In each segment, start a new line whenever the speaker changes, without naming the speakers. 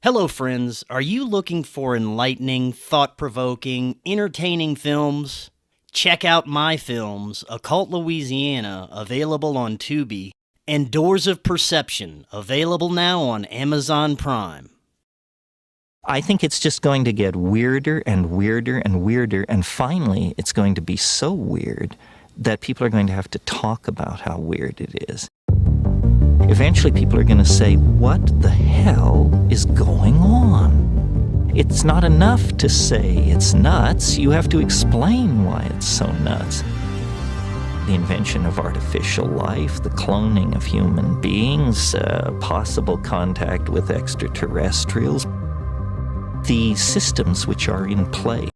Hello, friends. Are you looking for enlightening, thought provoking, entertaining films? Check out my films, Occult Louisiana, available on Tubi, and Doors of Perception, available now on Amazon Prime.
I think it's just going to get weirder and weirder and weirder, and finally it's going to be so weird that people are going to have to talk about how weird it is. Eventually people are going to say, what the hell is going on? It's not enough to say it's nuts. You have to explain why it's so nuts. The invention of artificial life, the cloning of human beings, possible contact with extraterrestrials, the systems which are in place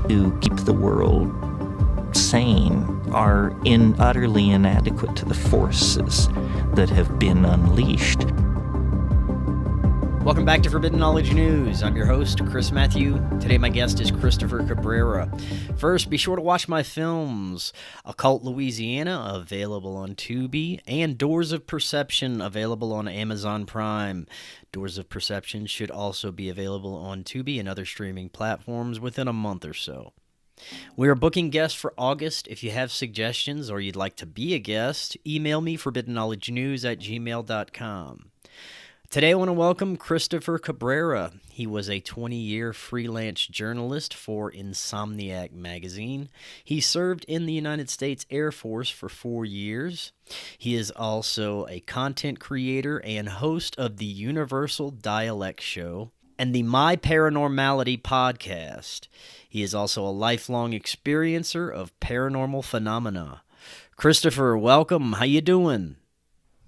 to keep the world sane are utterly inadequate to the forces that have been unleashed.
Welcome back to Forbidden Knowledge News. I'm your host, Chris Matthew. Today my guest is Christopher Cabrera. First, be sure to watch my films, Occult Louisiana, available on Tubi, and Doors of Perception, available on Amazon Prime. Doors of Perception should also be available on Tubi and other streaming platforms within a month or so. We are booking guests for August. If you have suggestions or you'd like to be a guest, email me forbiddenknowledgenews@gmail.com. Today I want to welcome Christopher Cabrera. He was a 20-year freelance journalist for Insomniac magazine. He served in the United States Air Force for 4 years. He is also a content creator and host of the Universal Dialect Show and the My Paranormality podcast. He is also a lifelong experiencer of paranormal phenomena. Christopher, welcome. How you doing?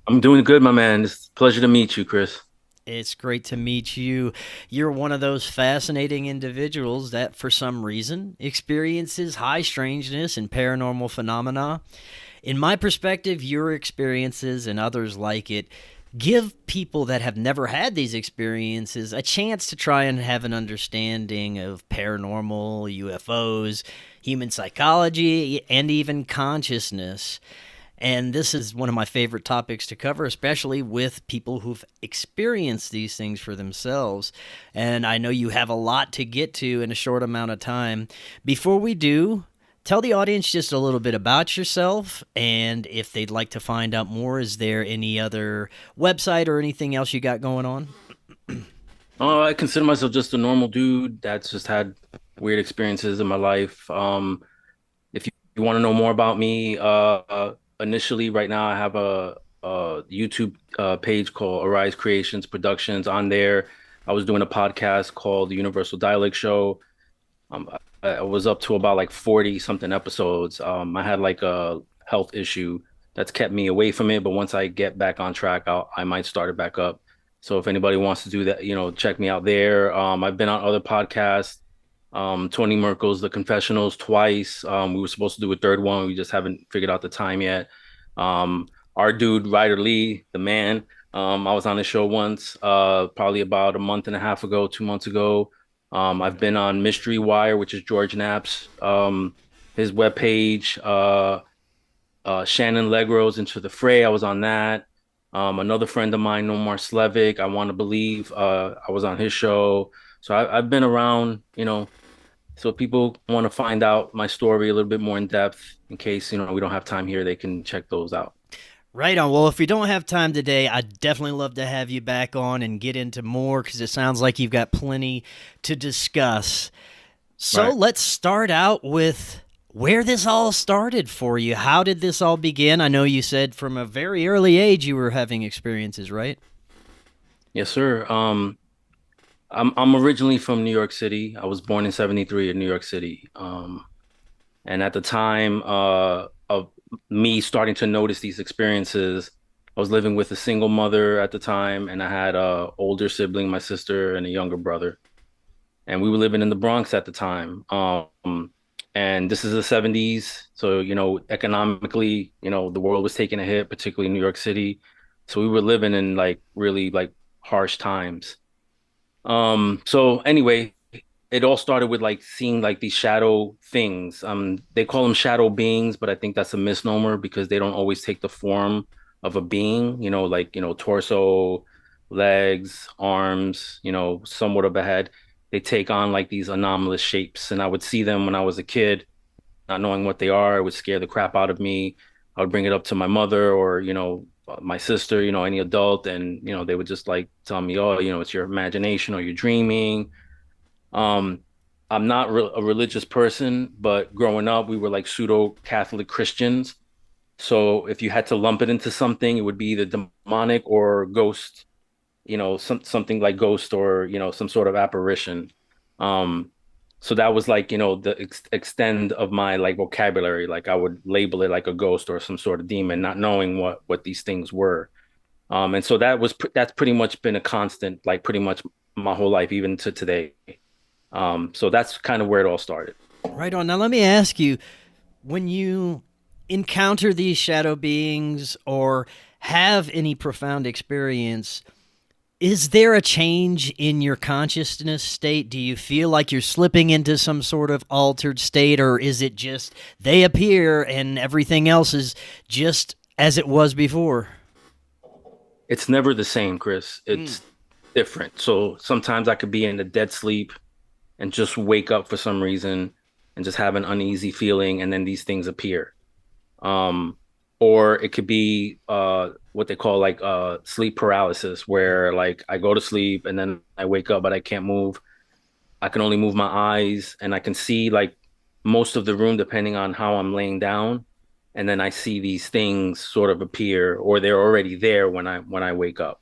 I'm doing good, my man. It's a pleasure to meet you, Chris.
It's great to meet you. You're one of those fascinating individuals that, for some reason, experiences high strangeness and paranormal phenomena. In my perspective, your experiences and others like it give people that have never had these experiences a chance to try and have an understanding of paranormal, UFOs, human psychology, and even consciousness. And this is one of my favorite topics to cover, especially with people who've experienced these things for themselves. And I know you have a lot to get to in a short amount of time. Before we do, tell the audience just a little bit about yourself, and if they'd like to find out more, is there any other website or anything else you got going on?
I consider myself just a normal dude that's just had weird experiences in my life. If you want to know more about me, initially, right now, I have a YouTube page called Arise Creations Productions. On there, I was doing a podcast called the Universal Dialect Show. I was up to about like 40 something episodes. I had like a health issue that's kept me away from it, but once I get back on track, I might start it back up. So if anybody wants to do that, check me out there. I've been on other podcasts. Tony Merkel's The Confessionals twice. We were supposed to do a third one. We just haven't figured out the time yet. Our dude, Ryder Lee, the man, I was on his show once, probably about a month and a half ago, 2 months ago. I've been on Mystery Wire, which is George Knapp's, his webpage. Shannon Legro's Into the Fray, I was on that. Another friend of mine, Nomar Slevik, I Want to Believe, I was on his show. So I've been around, so if people want to find out my story a little bit more in depth, in case, we don't have time here, they can check those out.
Right on. Well, if we don't have time today, I'd definitely love to have you back on and get into more, because it sounds like you've got plenty to discuss. So
Right.
Let's start out with where this all started for you. How did this all begin? I know you said from a very early age you were having experiences, right?
Yes, sir. I'm originally from New York City. I was born in '73 in New York City. And at the time of me starting to notice these experiences, I was living with a single mother at the time, and I had a older sibling, my sister, and a younger brother. And we were living in the Bronx at the time. And this is the '70s. So, economically, the world was taking a hit, particularly New York City. So we were living in like really like harsh times. So anyway, it all started with like seeing like these shadow things. They call them shadow beings, but I think that's a misnomer because they don't always take the form of a being, like, torso, legs, arms, somewhat of a head. They take on like these anomalous shapes. And I would see them when I was a kid, not knowing what they are. It would scare the crap out of me. I would bring it up to my mother or, my sister, any adult, and, they would just like tell me, oh, it's your imagination or you're dreaming. Um, I'm not re a religious person, but growing up, we were like pseudo Catholic Christians. So if you had to lump it into something, it would be the demonic or ghost, something like ghost or, some sort of apparition. Um, so that was like, the extend of my like vocabulary. Like I would label it like a ghost or some sort of demon, not knowing what these things were. And so that's pretty much been a constant, like pretty much my whole life, even to today. So that's kind of where it all started.
Right on. Now, let me ask you, when you encounter these shadow beings or have any profound experience, is there a change in your consciousness state? Do you feel like you're slipping into some sort of altered state, or is it just they appear and everything else is just as it was before?
It's never the same, Chris.
Mm.
It's different. So sometimes I could be in a dead sleep and just wake up for some reason and just have an uneasy feeling, and then these things appear. Um, or it could be what they call like sleep paralysis, where like I go to sleep and then I wake up, but I can't move. I can only move my eyes and I can see like most of the room depending on how I'm laying down. And then I see these things sort of appear, or they're already there when I wake up.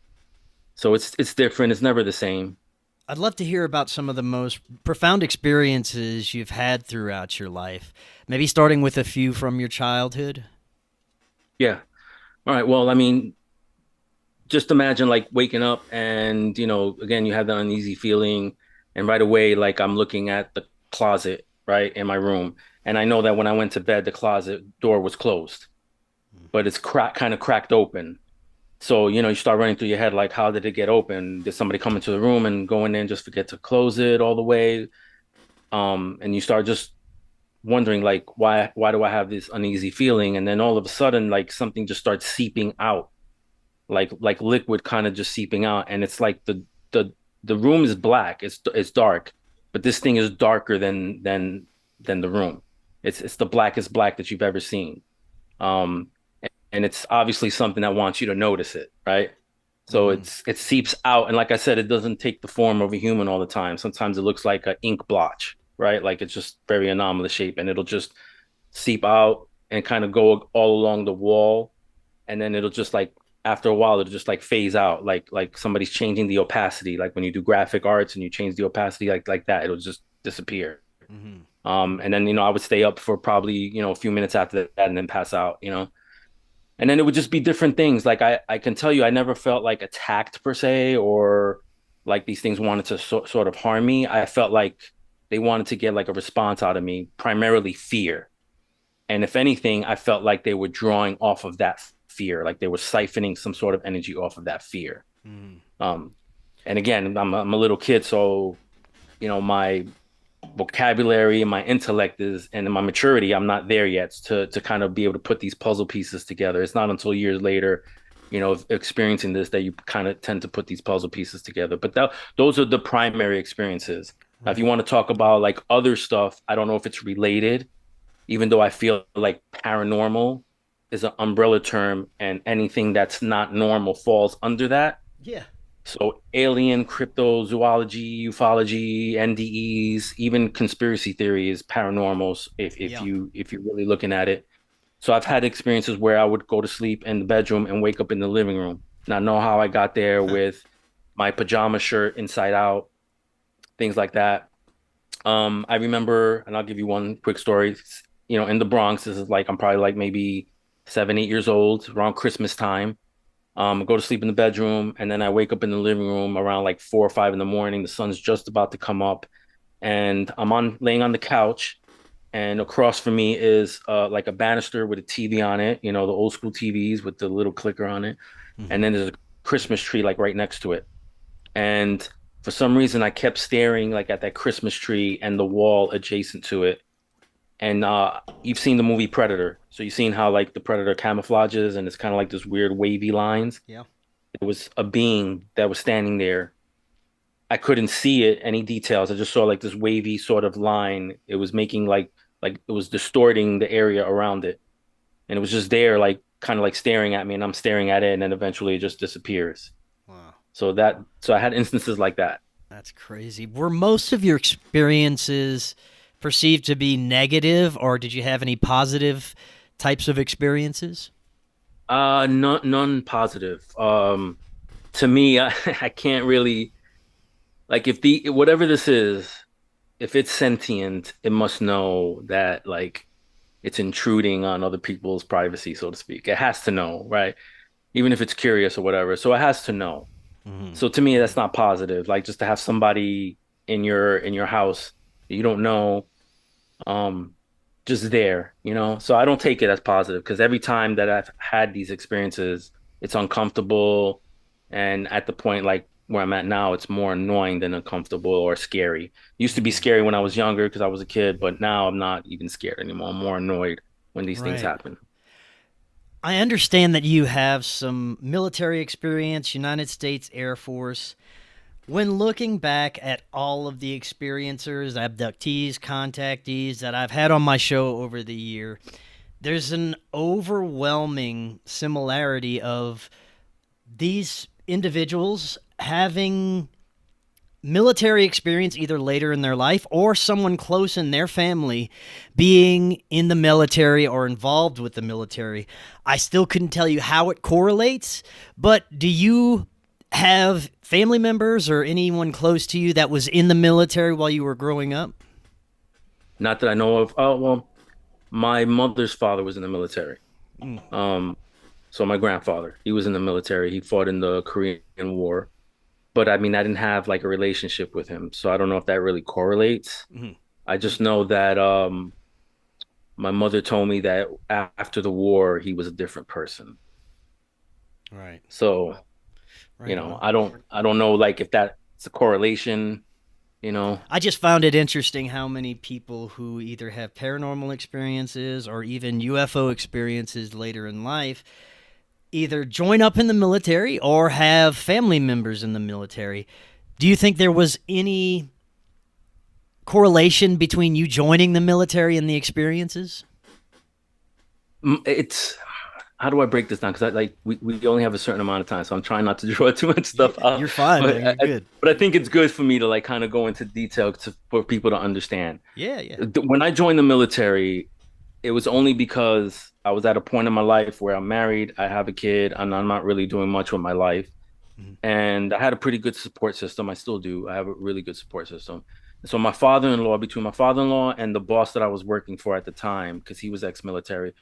So it's different. It's never the same.
I'd love to hear about some of the most profound experiences you've had throughout your life. Maybe starting with a few from your childhood.
Yeah. All right. Well, I mean, just imagine like waking up and, again, you have that uneasy feeling. And right away, like I'm looking at the closet, right, in my room. And I know that when I went to bed, the closet door was closed, but it's kind of cracked open. So, you start running through your head, like, how did it get open? Did somebody come into the room and go in there and just forget to close it all the way? And you start just wondering, like, why do I have this uneasy feeling? And then all of a sudden, like something just starts seeping out like liquid kind of just seeping out, and it's like the room is black, it's dark, but this thing is darker than the room. It's the blackest black that you've ever seen. um and it's obviously something that wants you to notice it, right? So
Mm.
it seeps out, and like I said, it doesn't take the form of a human all the time. Sometimes it looks like an ink blotch, right? Like it's just very anomalous shape, and it'll just seep out and kind of go all along the wall, and then it'll just like after a while it'll just like phase out, like somebody's changing the opacity, like when you do graphic arts and you change the opacity like that, it'll just disappear.
Hmm.
And then I would stay up for probably a few minutes after that and then pass out, and then it would just be different things. Like I can tell you, I never felt like attacked per se, or like these things wanted to sort of harm me. I felt like they wanted to get like a response out of me, primarily fear. And if anything, I felt like they were drawing off of that fear, like they were siphoning some sort of energy off of that fear.
Mm.
Um, and again, I'm a little kid, so my vocabulary and my intellect is, and my maturity, I'm not there yet to kind of be able to put these puzzle pieces together. It's not until years later, experiencing this, that you kind of tend to put these puzzle pieces together. But those are the primary experiences. Now, if you
Right.
want to talk about like other stuff, I don't know if it's related, even though I feel like paranormal is an umbrella term and anything that's not normal falls under that.
Yeah.
So alien, cryptozoology, ufology, NDEs, even conspiracy theories, paranormals, if
Yeah.
you're really looking at it. So I've had experiences where I would go to sleep in the bedroom and wake up in the living room. Not know how I got there with my pajama shirt inside out, things like that. I remember, and I'll give you one quick story. In the Bronx, this is like I'm probably like maybe 7, 8 years old, around Christmas time. I go to sleep in the bedroom, and then I wake up in the living room around like 4 or 5 in the morning. The sun's just about to come up, and I'm on laying on the couch, and across from me is like a banister with a TV on it, the old school TVs with the little clicker on it, and
Hmm.
then there's a Christmas tree like right next to it. And for some reason, I kept staring like at that Christmas tree and the wall adjacent to it. And you've seen the movie Predator, so you've seen how like the Predator camouflages, and it's kind of like this weird wavy lines.
Yeah.
It was a being that was standing there. I couldn't see it, any details. I just saw like this wavy sort of line. It was making like it was distorting the area around it. And it was just there, like kind of like staring at me, and I'm staring at it, and then eventually it just disappears.
Wow.
So I had instances like that.
That's crazy. Were most of your experiences perceived to be negative, or did you have any positive types of experiences?
None positive. To me, I can't really like if the whatever this is, if it's sentient, it must know that like it's intruding on other people's privacy, so to speak. It has to know, right? Even if it's curious or whatever. So it has to know.
Hmm.
So to me, that's not positive. Like just to have somebody in your house that you don't know, um, just there, you know? So I don't take it as positive because every time that I've had these experiences, it's uncomfortable. And at the point like where I'm at now, it's more annoying than uncomfortable or scary. It used to be
Hmm.
scary when I was younger because I was a kid, but now I'm not even scared anymore. I'm more annoyed when these things
Right.
happen.
I understand that you have some military experience, United States Air Force. When looking back at all of the experiencers, abductees, contactees that I've had on my show over the year, there's an overwhelming similarity of these individuals having military experience either later in their life or someone close in their family being in the military or involved with the military. I still couldn't tell you how it correlates, but do you have family members or anyone close to you that was in the military while you were growing up?
Not that I know of. Oh, well, my mother's father was in the military.
Mm.
Um, so my grandfather, he was in the military. He fought in the Korean War. But I mean, I didn't have like a relationship with him. So I don't know if that really correlates.
Mhm.
I just know that my mother told me that after the war, he was a different person.
Right.
So,
Right on.
I don't know like if that's a correlation, you know.
I just found it interesting how many people who either have paranormal experiences or even UFO experiences later in life either join up in the military or have family members in the military. Do you think there was any correlation between you joining the military and the experiences?
It's how do I break this down? Because I like we only have a certain amount of time, so I'm trying not to draw too much stuff out.
You're fine,
But
man. You're good.
but I think it's good for me to like kind of go into detail for people to understand.
Yeah, yeah.
When I joined the military, it was only because I was at a point in my life where I'm married, I have a kid, and I'm not really doing much with my life.
Mhm.
And I had a pretty good support system. I still do. I have a really good support system. So my father-in-law, between my father-in-law and the boss that I was working for at the time, because he was ex-military,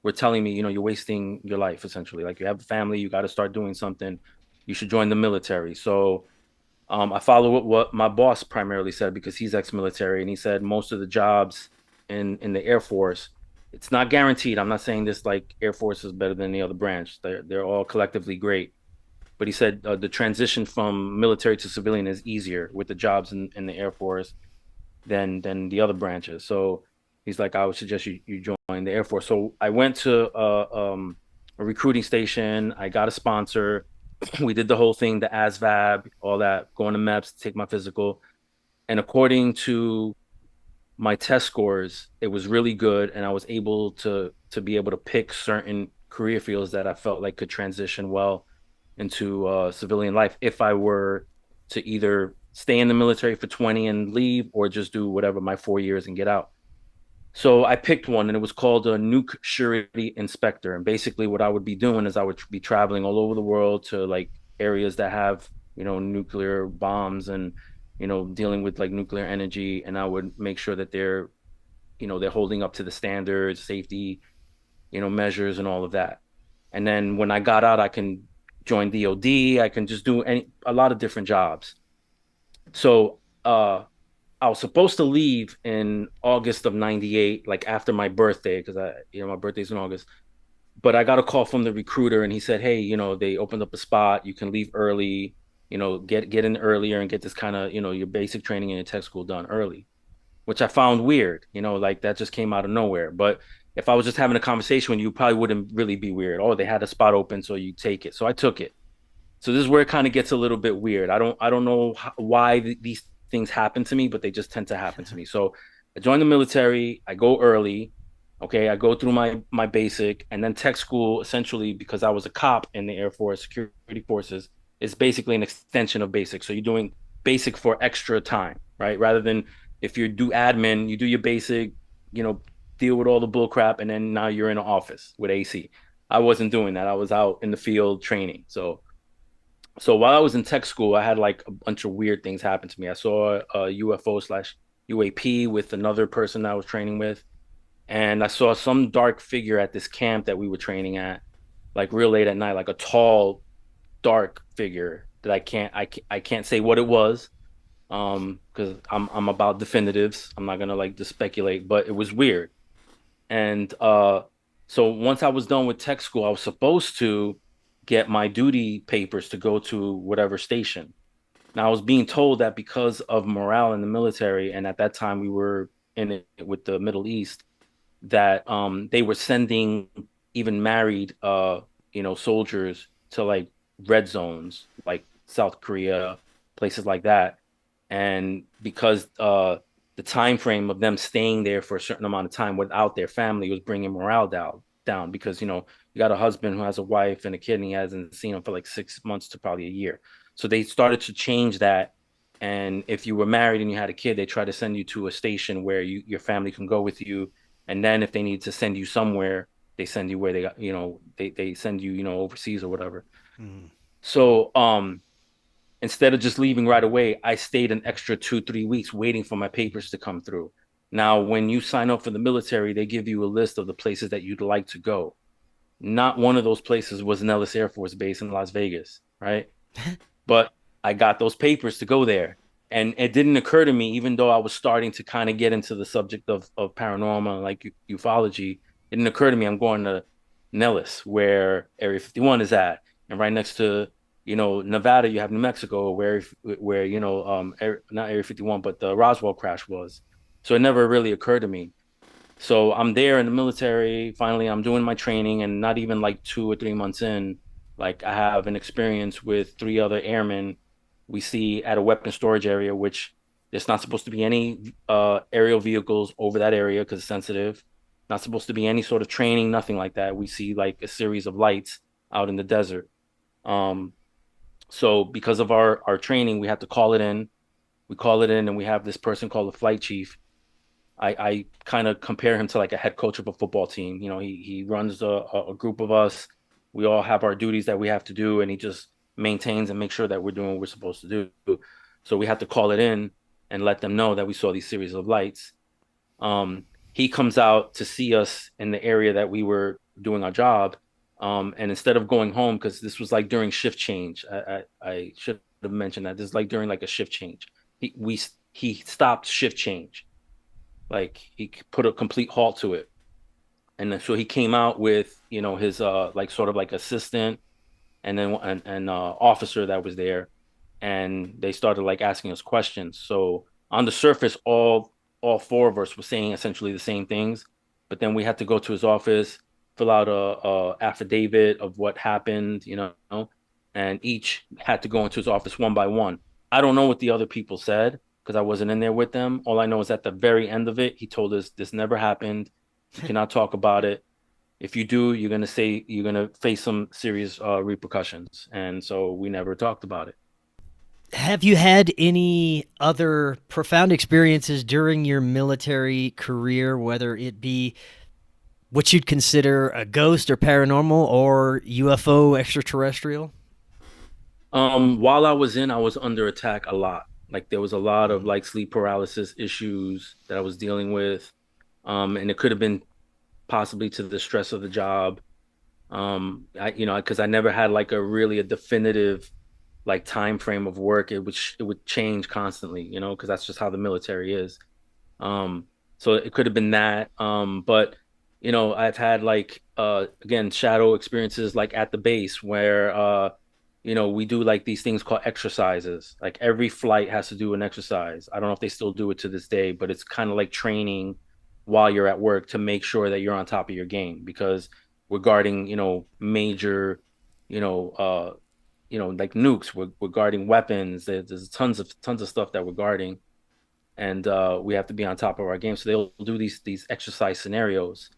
were telling me, you're wasting your life essentially. Like you have a family, you got to start doing something. You should join the military. So I follow what my boss primarily said because he's ex-military, and he said most of the jobs in the Air Force, it's not guaranteed. I'm not saying this like Air Force is better than the other branch. They're all collectively great. But he said the transition from military to civilian is easier with the jobs in the Air Force than the other branches. So he's like, I would suggest you join the Air Force. So I went to a recruiting station. I got a sponsor. We did the whole thing, the ASVAB, all that, going to MEPS, take my physical. And according to my test scores, it was really good, and I was able to be able to pick certain career fields that I felt like could transition well into civilian life if I were to either stay in the military for 20 and leave or just do whatever my 4 years and get out. So I picked one, and it was called a nuke surety inspector. And basically what I would be doing is I would be traveling all over the world to like areas that have, nuclear bombs and, dealing with like nuclear energy. And I would make sure that they're holding up to the standards, safety, measures and all of that. And then when I got out, I can join DOD. I can just do a lot of different jobs. So I was supposed to leave in August of '98, like after my birthday, because my birthday's in August. But I got a call from the recruiter, and he said, "Hey, they opened up a spot. You can leave early. Get in earlier and get this kind of, your basic training and your tech school done early," which I found weird. Like that just came out of nowhere. But if I was just having a conversation with you, probably wouldn't really be weird. Oh, they had a spot open, so you take it. So I took it. So this is where it kind of gets a little bit weird. I don't know why these things happen to me, but they just tend to happen to me. So I joined the military. I go early. Okay, I go through my basic, and then tech school, essentially because I was a cop in the Air Force security forces, is basically an extension of basic. So you're doing basic for extra time, right? Rather than if you do admin, you do your basic, you know, deal with all the bull crap, and then now you're in an office with AC. I wasn't doing that. I was out in the field training. So while I was in tech school, I had like a bunch of weird things happen to me. I saw a UFO slash UAP with another person I was training with, and I saw some dark figure at this camp that we were training at, like real late at night, like a tall, dark figure that I can't say what it was, because I'm about definitives. I'm not gonna like just speculate, but it was weird. And so once I was done with tech school, I was supposed to get my duty papers to go to whatever station. Now I was being told that because of morale in the military, and at that time we were in it with the Middle East, that they were sending even married soldiers to like red zones, like South Korea, places like that. And because the time frame of them staying there for a certain amount of time without their family was bringing morale down because you got a husband who has a wife and a kid and he hasn't seen them for like 6 months to probably a year. So they started to change that. And if you were married and you had a kid, they try to send you to a station where your family can go with you. And then if they need to send you somewhere, they send you where they got, they send you, overseas or whatever.
Mm.
So instead of just leaving right away, I stayed an extra 2, 3 weeks waiting for my papers to come through. Now, when you sign up for the military, they give you a list of the places that you'd like to go. Not one of those places was Nellis Air Force Base in Las Vegas, right? But I got those papers to go there. And it didn't occur to me, even though I was starting to kind of get into the subject of paranormal and like ufology, it didn't occur to me I'm going to Nellis, where Area 51 is at. And right next to, Nevada, you have New Mexico, where not Area 51, but the Roswell crash was. So it never really occurred to me. So I'm there in the military. Finally, I'm doing my training, and not even like 2 or 3 months in, like I have an experience with three other airmen we see at a weapon storage area, which there's not supposed to be any aerial vehicles over that area because it's sensitive. Not supposed to be any sort of training, nothing like that. We see like a series of lights out in the desert. Um, so because of our training, we have to call it in. We call it in, and we have this person called the flight chief. I kind of compare him to like a head coach of a football team. He runs a group of us. We all have our duties that we have to do, and he just maintains and makes sure that we're doing what we're supposed to do. So we have to call it in and let them know that we saw these series of lights. He comes out to see us in the area that we were doing our job. And instead of going home, because this was like during shift change, I should have mentioned that this is like during like a shift change. He stopped shift change, like he put a complete halt to it. And then, so he came out with his like sort of like assistant and then and officer that was there, and they started like asking us questions. So on the surface, all four of us were saying essentially the same things, but then we had to go to his office, fill out a affidavit of what happened, and each had to go into his office one by one. I don't know what the other people said because I wasn't in there with them. All I know is at the very end of it, he told us this never happened. You cannot talk about it. If you do, you're gonna face some serious repercussions. And so we never talked about it.
Have you had any other profound experiences during your military career, whether it be what you'd consider a ghost or paranormal or UFO extraterrestrial?
While I was in, I was under attack a lot. Like there was a lot of
Mm.
like sleep paralysis issues that I was dealing with. And it could have been possibly to the stress of the job. Because I never had like a definitive like time frame of work. It would change constantly, because that's just how the military is. Um, so it could have been that. But I've had like again shadow experiences like at the base where we do like these things called exercises. Like every flight has to do an exercise. I don't know if they still do it to this day, but it's kind of like training while you're at work to make sure that you're on top of your game because regarding, major, you know, uh like nukes. We're guarding weapons. There's tons of stuff that we're guarding, and we have to be on top of our game. So they'll do these exercise scenarios,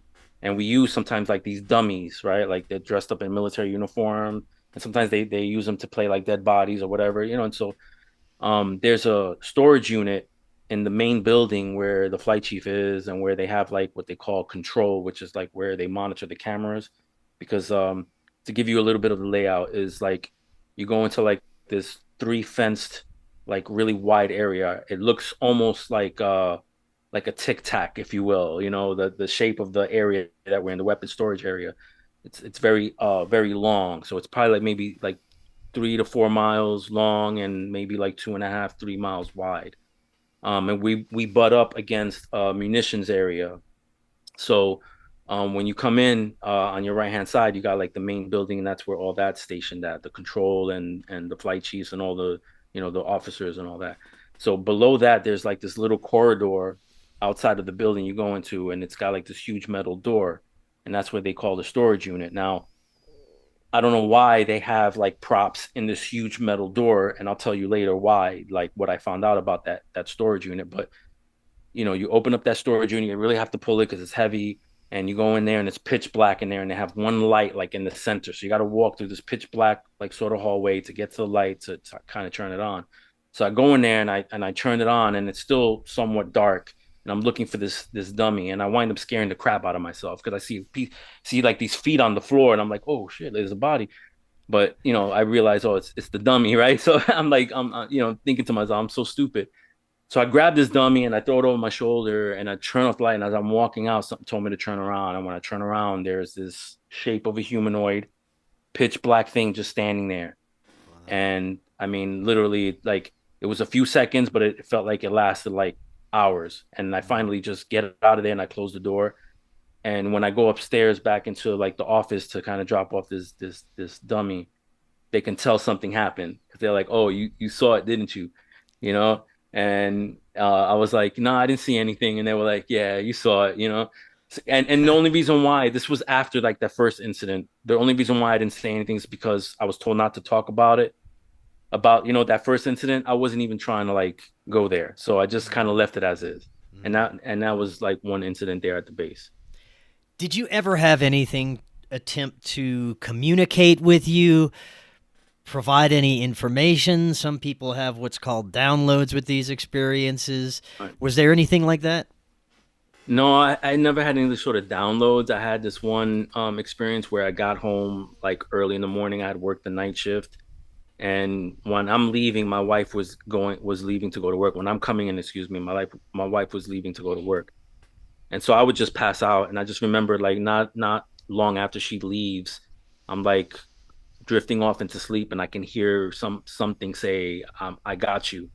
and we use sometimes like these dummies, right? Like they're dressed up in military uniform, and sometimes they use them to play like dead bodies or whatever, And so there's a storage unit in the main building where the flight chief is and where they have like what they call control, which is like where they monitor the cameras. Because to give you a little bit of the layout is like you go into like this three fenced, like really wide area. It looks almost like a tic tac, if you will, the shape of the area that we're in, the weapon storage area. It's very long. So it's probably like maybe like 3 to 4 miles long and maybe like 2.5, 3 miles wide. And we butt up against a munitions area. So when you come in on your right hand side, you got like the main building, and that's where all that's stationed at, the control and the flight chiefs and all the officers and all that. So below that, there's like this little corridor outside of the building you go into, and it's got like this huge metal door, and that's what they call the storage unit. Now, I don't know why they have like props in this huge metal door, and I'll tell you later why, like what I found out about that storage unit. But you open up that storage unit, you really have to pull it because it's heavy, and you go in there and it's pitch black in there, and they have one light like in the center. So you got to walk through this pitch black like sort of hallway to get to the light to kind of turn it on. So I go in there and I turn it on, and it's still somewhat dark. And I'm looking for this dummy, and I wind up scaring the crap out of myself because I see like these feet on the floor, and I'm like, oh shit, there's a body. But I realize, oh, it's the dummy, right? So I'm like, I'm thinking to myself, I'm so stupid. So I grab this dummy and I throw it over my shoulder and I turn off the light. And as I'm walking out, something told me to turn around. And when I turn around, there's this shape of a humanoid, pitch black thing just standing there. And I mean, literally, like it was a few seconds, but it felt like it lasted like hours. And I finally just get out of there and I close the door. And when I go upstairs back into like the office to kind of drop off this dummy, they can tell something happened because they're like, "Oh, you saw it, didn't you?" You know. And I was like, "No, I didn't see anything." And they were like, "Yeah, you saw it." And the only reason why this was after like that first incident, the only reason why I didn't say anything is because I was told not to talk about it. About that first incident, I wasn't even trying to like go there, so I just kind of left it as is. And that was like one incident there at the base.
Did you ever have anything attempt to communicate with you, provide any information? Some people have what's called downloads with these experiences.
Right.
Was there anything like that?
No, I never had any sort of downloads. I had this one experience where I got home like early in the morning. I had worked the night shift, and when I'm leaving, my wife was leaving to go to work. When I'm coming in, excuse me, my wife was leaving to go to work. And so I would just pass out, and I just remember like not long after she leaves, I'm like drifting off into sleep, and I can hear something say, "I got you.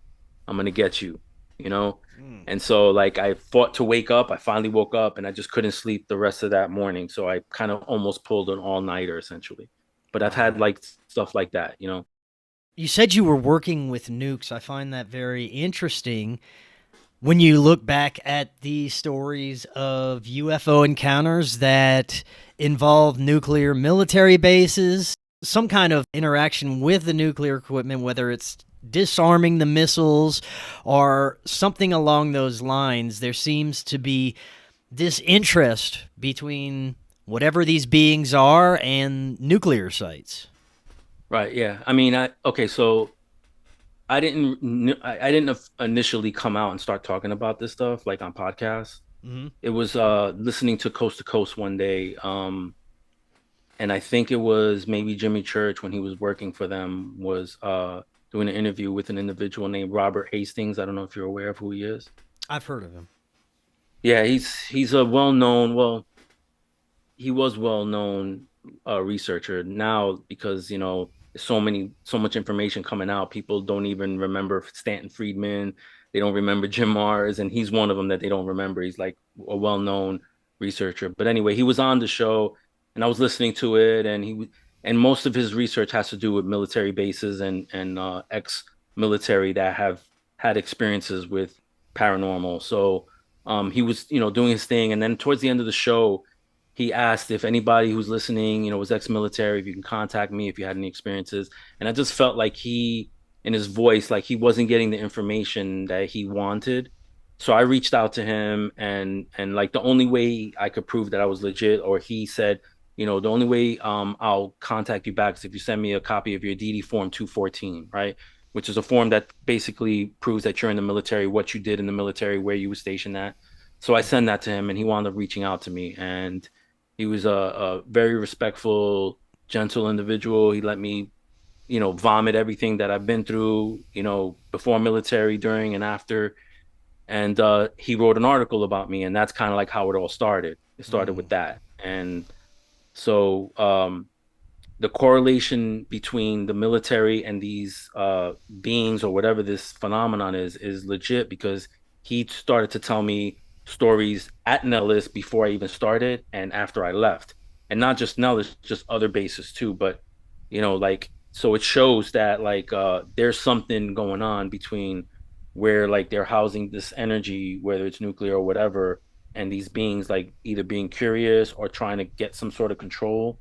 I'm gonna get you," you know. And so like I fought to wake up. I finally woke up, and I just couldn't sleep the rest of that morning. So I kind of almost pulled an all-nighter essentially. But I've had
Wow.
like stuff like that.
You said you were working with nukes. I find that very interesting. When you look back at the stories of UFO encounters that involve nuclear military bases, some kind of interaction with the nuclear equipment, whether it's disarming the missiles or something along those lines, there seems to be this interest between whatever these beings are and nuclear sites.
Right. Yeah. I mean, okay. So I didn't initially come out and start talking about this stuff like on podcasts.
Hmm.
It was listening to Coast one day. And I think it was maybe Jimmy Church when he was working for them was doing an interview with an individual named Robert Hastings. I don't know if you're aware of who he is.
I've heard of him.
Yeah, he's a well-known, he was well-known researcher now because so much information coming out. People don't even remember Stanton Friedman. They don't remember Jim Mars, and he's one of them that they don't remember. He's like a well-known researcher. But anyway, he was on the show, and I was listening to it, and most of his research has to do with military bases and ex-military that have had experiences with paranormal. So he was doing his thing, and then towards the end of the show he asked if anybody who's listening, was ex-military, if you can contact me if you had any experiences. And I just felt like in his voice, like he wasn't getting the information that he wanted. So I reached out to him, and like the only way I could prove that I was legit, or he said, the only way I'll contact you back is if you send me a copy of your DD form 214, right? Which is a form that basically proves that you're in the military, what you did in the military, where you were stationed at. So I sent that to him, and he wound up reaching out to me. And he was a very respectful, gentle individual. He let me, vomit everything that I've been through, before military, during, and after. And he wrote an article about me, and that's kind of like how it all started. It started with that. And so the correlation between the military and these beings, or whatever this phenomenon is legit, because he started to tell me stories at Nellis before I even started and after I left. And not just Nellis, just other bases too. But, like, so it shows that like there's something going on between where like they're housing this energy, whether it's nuclear or whatever, and these beings like either being curious or trying to get some sort of control.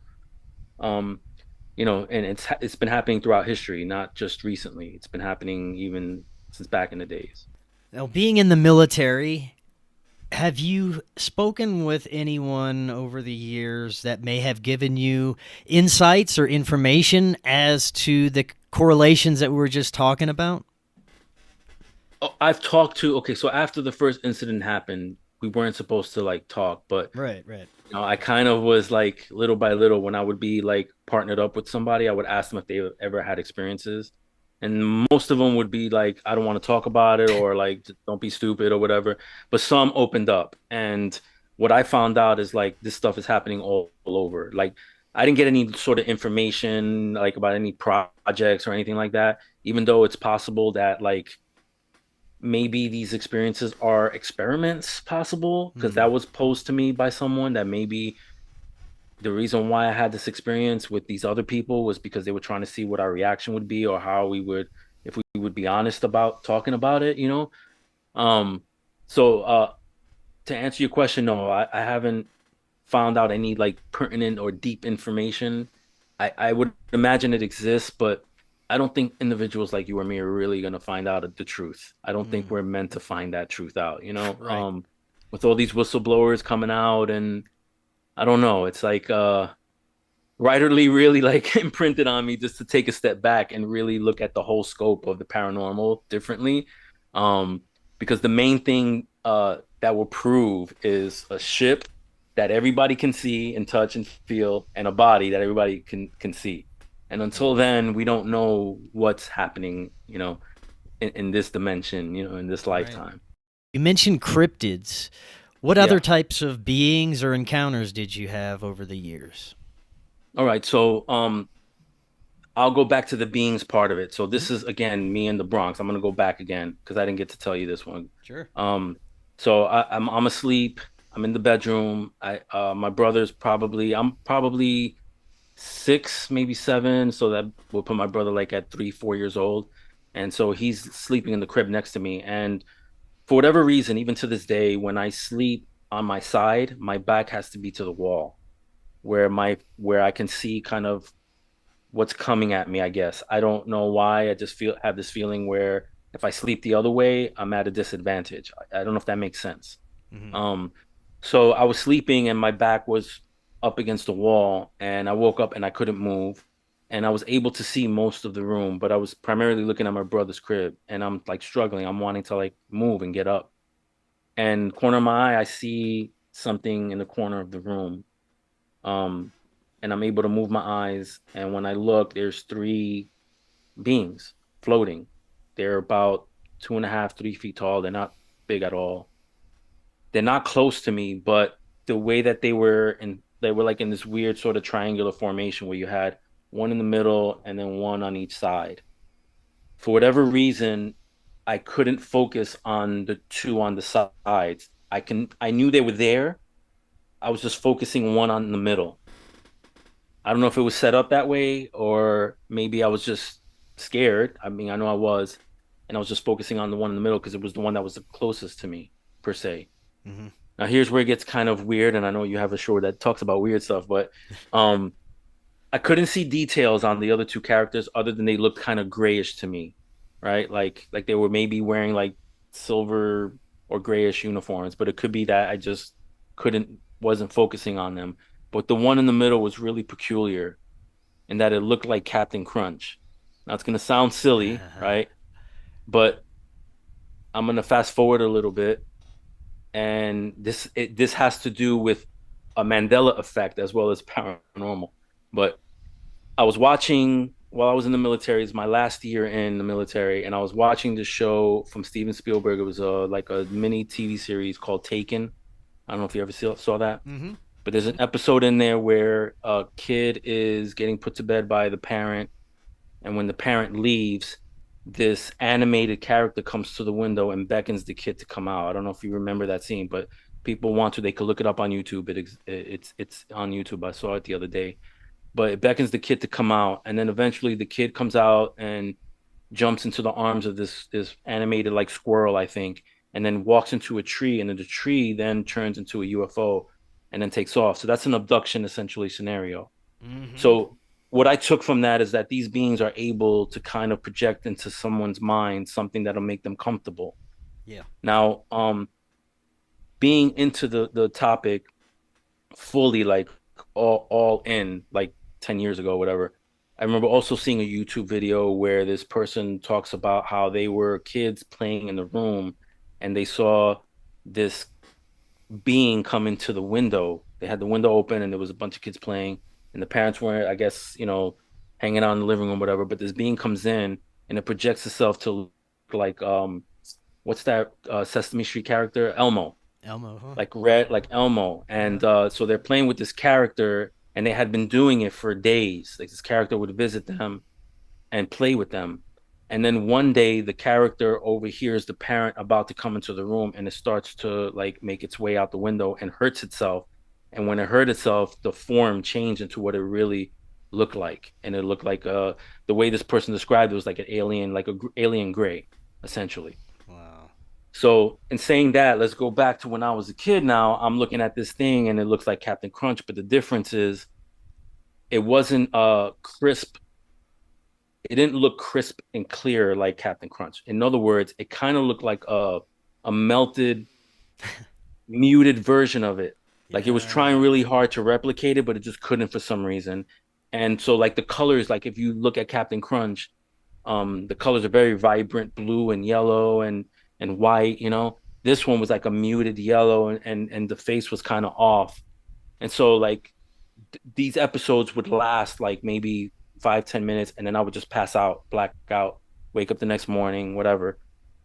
Um, and it's been happening throughout history, not just recently. It's been happening even since back in the days.
Now, being in the military, have you spoken with anyone over the years that may have given you insights or information as to the correlations that we were just talking about?
Oh, I've talked to, okay, so after the first incident happened, we weren't supposed to like talk, but
Right, right.
I kind of was like little by little, when I would be like partnered up with somebody, I would ask them if they ever had experiences. And most of them would be like, I don't want to talk about it, or like, don't be stupid or whatever. But some opened up. And what I found out is like this stuff is happening all over. Like, I didn't get any sort of information like about any projects or anything like that, even though it's possible that like maybe these experiences are experiments, possible, because that was posed to me by someone, that maybe the reason why I had this experience with these other people was because they were trying to see what our reaction would be, or how we would, if we would be honest about talking about it. Um, so to answer your question, no, I haven't found out any like pertinent or deep information. I would imagine it exists, but I don't think individuals like you or me are really gonna find out the truth. I don't think we're meant to find that truth out.
Right.
With all these whistleblowers coming out, and I don't know, it's like writerly really like imprinted on me just to take a step back and really look at the whole scope of the paranormal differently. Um, because the main thing that will prove is a ship that everybody can see and touch and feel, and a body that everybody can see. And until then, we don't know what's happening, in this dimension, in this
Right.
lifetime.
You mentioned cryptids. What other
Yeah.
types of beings or encounters did you have over the years?
All right. So I'll go back to the beings part of it. So
Mhm.
this is again me in the Bronx. I'm gonna go back again because I didn't get to tell you this one.
Sure.
Um, so I'm asleep. I'm in the bedroom. My brother's probably, I'm probably 6, maybe 7. So that will put my brother like at 3, 4 years old. And so he's sleeping in the crib next to me. And for whatever reason, even to this day, when I sleep on my side, my back has to be to the wall, where I can see kind of what's coming at me, I guess. I don't know why. I just have this feeling where if I sleep the other way, I'm at a disadvantage. I don't know if that makes sense.
Hmm.
Um, so I was sleeping and my back was up against the wall, and I woke up and I couldn't move. And I was able to see most of the room, but I was primarily looking at my brother's crib, and I'm like struggling. I'm wanting to like move and get up. And corner of my eye, I see something in the corner of the room. Um, and I'm able to move my eyes. And when I look, there's 3 beings floating. They're about 2.5, 3 feet tall. They're not big at all. They're not close to me, but the way that they were like in this weird sort of triangular formation where you had one in the middle and then one on each side. For whatever reason, I couldn't focus on the 2 on the sides. I knew they were there. I was just focusing one on the middle. I don't know if it was set up that way, or maybe I was just scared. I mean, I know I was, and I was just focusing on the one in the middle because it was the one that was the closest to me, per se.
Hmm.
Now here's where it gets kind of weird, and I know you have a show that talks about weird stuff, but um, I couldn't see details on the other two characters other than they looked kind of grayish to me, right? Like they were maybe wearing like silver or grayish uniforms, but it could be that I just couldn't wasn't focusing on them. But the one in the middle was really peculiar in that it looked like Captain Crunch. Now it's gonna sound silly, right? But I'm gonna fast forward a little bit, and this has to do with a Mandela effect as well as paranormal. But I was watching while I was in the military. It's my last year in the military, and I was watching this show from Steven Spielberg. It was like a mini TV series called Taken. I don't know if you ever saw that,
Mm-hmm.
but there's an episode in there where a kid is getting put to bed by the parent, and when the parent leaves, this animated character comes to the window and beckons the kid to come out. I don't know if you remember that scene, but people want to, they could look it up on YouTube. It's on YouTube. I saw it the other day, but it beckons the kid to come out, and then eventually the kid comes out and jumps into the arms of this animated like squirrel, I think, and then walks into a tree, and then the tree then turns into a UFO and then takes off. So that's an abduction essentially scenario.
Mm-hmm.
So what I took from that is that these beings are able to kind of project into someone's mind something that'll make them comfortable.
Yeah.
Now, being into the topic fully, like all in, like 10 years ago, whatever. I remember also seeing a YouTube video where this person talks about how they were kids playing in the room and they saw this being come into the window. They had the window open and there was a bunch of kids playing, and the parents were, I guess, hanging out in the living room, whatever. But this being comes in and it projects itself to look like what's that Sesame Street character? Elmo,
Elmo, huh?
like red, like Elmo. And so they're playing with this character, and they had been doing it for days. Like this character would visit them and play with them. And then one day the character overhears the parent about to come into the room, and it starts to like make its way out the window and hurts itself. And when it hurt itself, the form changed into what it really looked like. And it looked like the way this person described it was like an alien, like a alien gray, essentially.
Wow.
So, in saying that, let's go back to when I was a kid now. I'm looking at this thing and it looks like Captain Crunch, but the difference is it wasn't crisp. It didn't look crisp and clear like Captain Crunch. In other words, it kind of looked like a melted, muted version of it. Like it was trying
Yeah.
really hard to replicate it, but it just couldn't for some reason. And so, like the colors, like if you look at Captain Crunch, the colors are very vibrant, blue and yellow and white. This one was like a muted yellow, and the face was kind of off. And so like these episodes would last like maybe 5-10 minutes, and then I would just pass out, black out, wake up the next morning, whatever.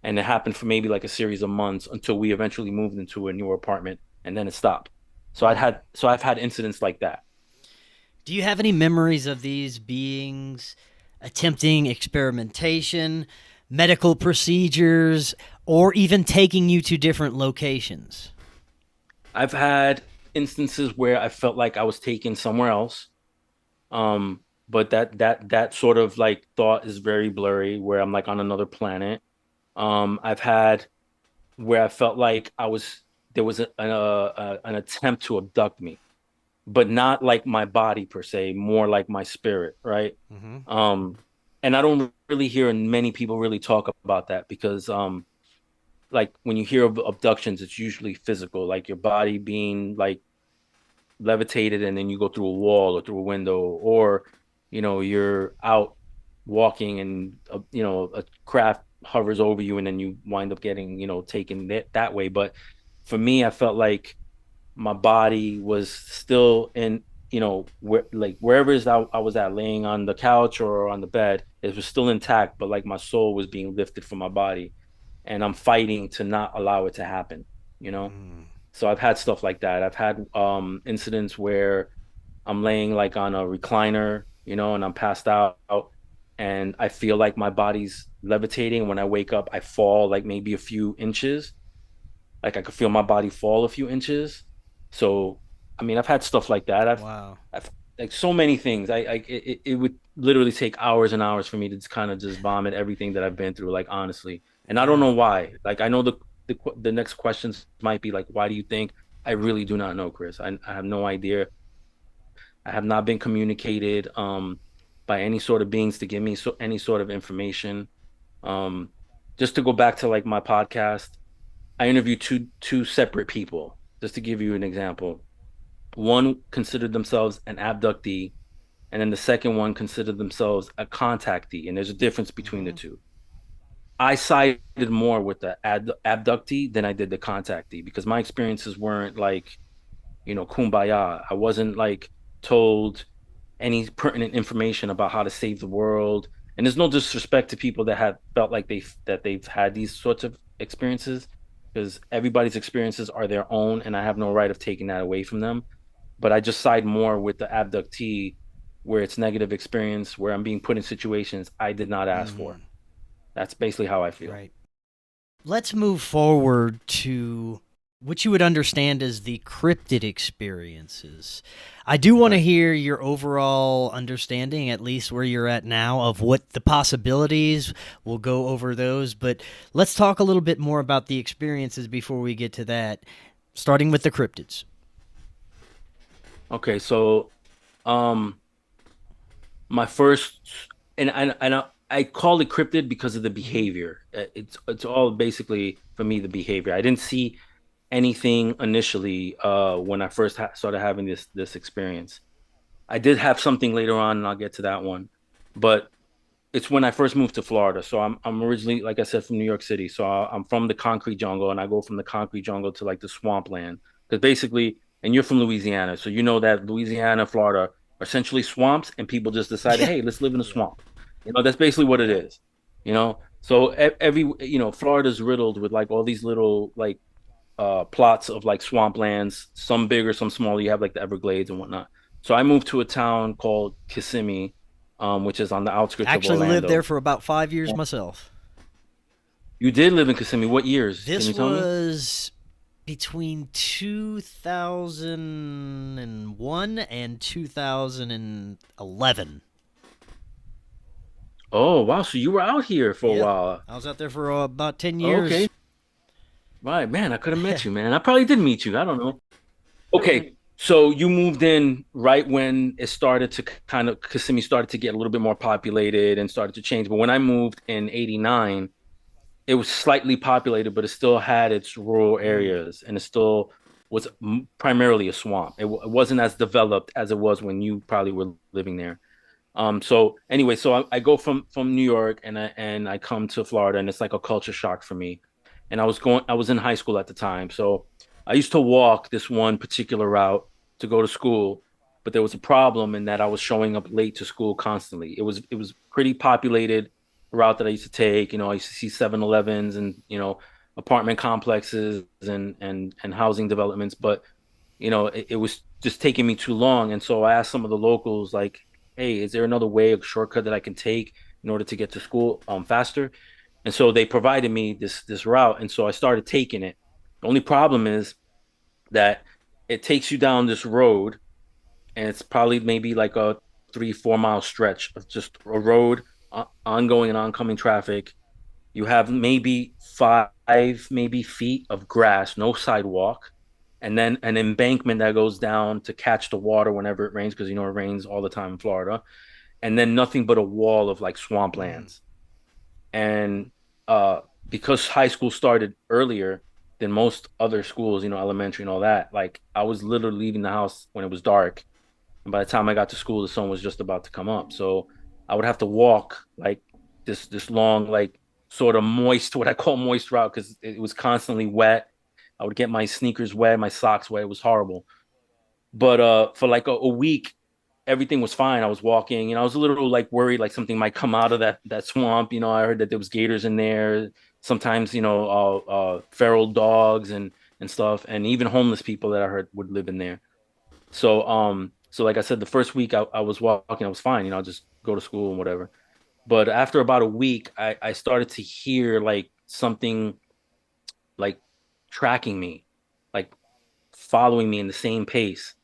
And it happened for maybe like a series of months until we eventually moved into a newer apartment, and then it stopped. I've had incidents like that.
Do you have any memories of these beings attempting experimentation, medical procedures, or even taking you to different locations?
I've had instances where I felt like I was taken somewhere else. But that sort of like thought is very blurry, where I'm like on another planet. I've had where I felt like there was an attempt to abduct me, but not like my body per se, more like my spirit, right?
Mm-hmm.
Um, and I don't really hear many people really talk about that because like when you hear of abductions, it's usually physical, like your body being like levitated and then you go through a wall or through a window, or you're out walking and a craft hovers over you and then you wind up getting taken that way. But for me, I felt like my body was still in wherever I was at, laying on the couch or on the bed, it was still intact, but like my soul was being lifted from my body, and I'm fighting to not allow it to happen.
Mm.
So I've had stuff like that. I've had incidents where I'm laying like on a recliner, and I'm passed out, and I feel like my body's levitating. When I wake up, I fall like maybe a few inches. Like I could feel my body fall a few inches. So, I mean, I've had stuff like that.
Wow.
I've like so many things. It would literally take hours and hours for me to just kind of just vomit everything that I've been through, like honestly. And I don't
Yeah.
know why. Like I know the next questions might be like, why do you think? I really do not know, Chris. I have no idea. I have not been communicated by any sort of beings to give me any sort of information. Um, just to go back to like my podcast, I interviewed two separate people. Just to give you an example, one considered themselves an abductee, and then the second one considered themselves a contactee, and there's a difference between the
Hmm.
two. I sided more with the abductee than I did the contactee because my experiences weren't like, kumbaya. I wasn't like told any pertinent information about how to save the world. And there's no disrespect to people that have felt like they've had these sorts of experiences because everybody's experiences are their own, and I have no right of taking that away from them. But I just side more with the abductee where it's negative experience, where I'm being put in situations I did not ask for.
Hmm.
That's basically how I feel.
Right. Let's move forward to what you would understand as the cryptid experiences. I do want to
Right.
hear your overall understanding, at least where you're at now, of what the possibilities. We'll go over those, but let's talk a little bit more about the experiences before we get to that, starting with the cryptids.
Okay, so um my first and I call it cryptid because of the
Hmm.
behavior. It's all basically for me the behavior. I didn't see anything initially when I first started having this experience. I did have something later on, and I'll get to that one. But it's when I first moved to Florida. So I'm originally, like I said, from New York City. So I'm from the concrete jungle, and I go from the concrete jungle to like the swampland. Because basically, and you're from Louisiana, so you know that Louisiana, Florida are essentially swamps, and people just decided,
Yeah.
hey, let's live in a
Yeah.
swamp. That's basically what it
Yep.
is. So every Florida's riddled with like all these little like plots of like swamplands, some bigger, some smaller. You have like the Everglades and whatnot. So I moved to a town called Kissimmee, which is on the outskirts of
Actually lived there
Orlando.
for about 5 years myself.
You did live in Kissimmee. What years? Can
This
you tell me?
was between 2001 and 2011.
Oh, wow. So you were out here for a
Yep.
while.
I was out there for about 10
Okay.
years.
Right, man. I could have met you, man. I probably did meet you. I don't know. Okay. So you moved in right when it started to kind of Kissimmee started to get a little bit more populated and started to change. But when I moved in '89, it was slightly populated, but it still had its rural
Mm.
areas, and it still was primarily a swamp. It wasn't as developed as it was when you probably were living there. So anyway, so I go from New York and I come to Florida, and it's like a culture shock for me. And I was in high school at the time, so I used to walk this one particular route to go to school, but there was a problem in that I was showing up late to school constantly. It was pretty populated route that I used to take. I used to see 7-Elevens and apartment complexes and housing developments, but it was just taking me too long. And so I asked some of the locals, like, hey, is there another way, a shortcut that I can take in order to get to school faster? And so they provided me this route. And so I started taking it. The only problem is that it takes you down this road, and it's probably maybe like a 3-4 mile stretch of just a road, ongoing and oncoming traffic. You have maybe maybe feet of grass, no sidewalk, and then an embankment that goes down to catch the water whenever it rains, because it rains all the time in Florida, and then nothing but a wall of like
Mm.
swamplands. And uh, because high school started earlier than most other schools, elementary and all that, like I was literally leaving the house when it was dark, and by the time I got to school, the sun was just about to come up. So I would have to walk like this long, like sort of moist, what I call moist route, because it was constantly wet. I would get my sneakers wet, my socks wet. It was horrible. But for like a week, everything was fine. I was walking, and I was a little like worried, like something might come out of that swamp. I heard that there was gators in there. Sometimes, feral dogs and stuff, and even homeless people that I heard would live in there. So like I said, the first week I was walking, I was fine, I'll just go to school and whatever. But after about a week, I started to hear like something like tracking me, like following me in the same pace.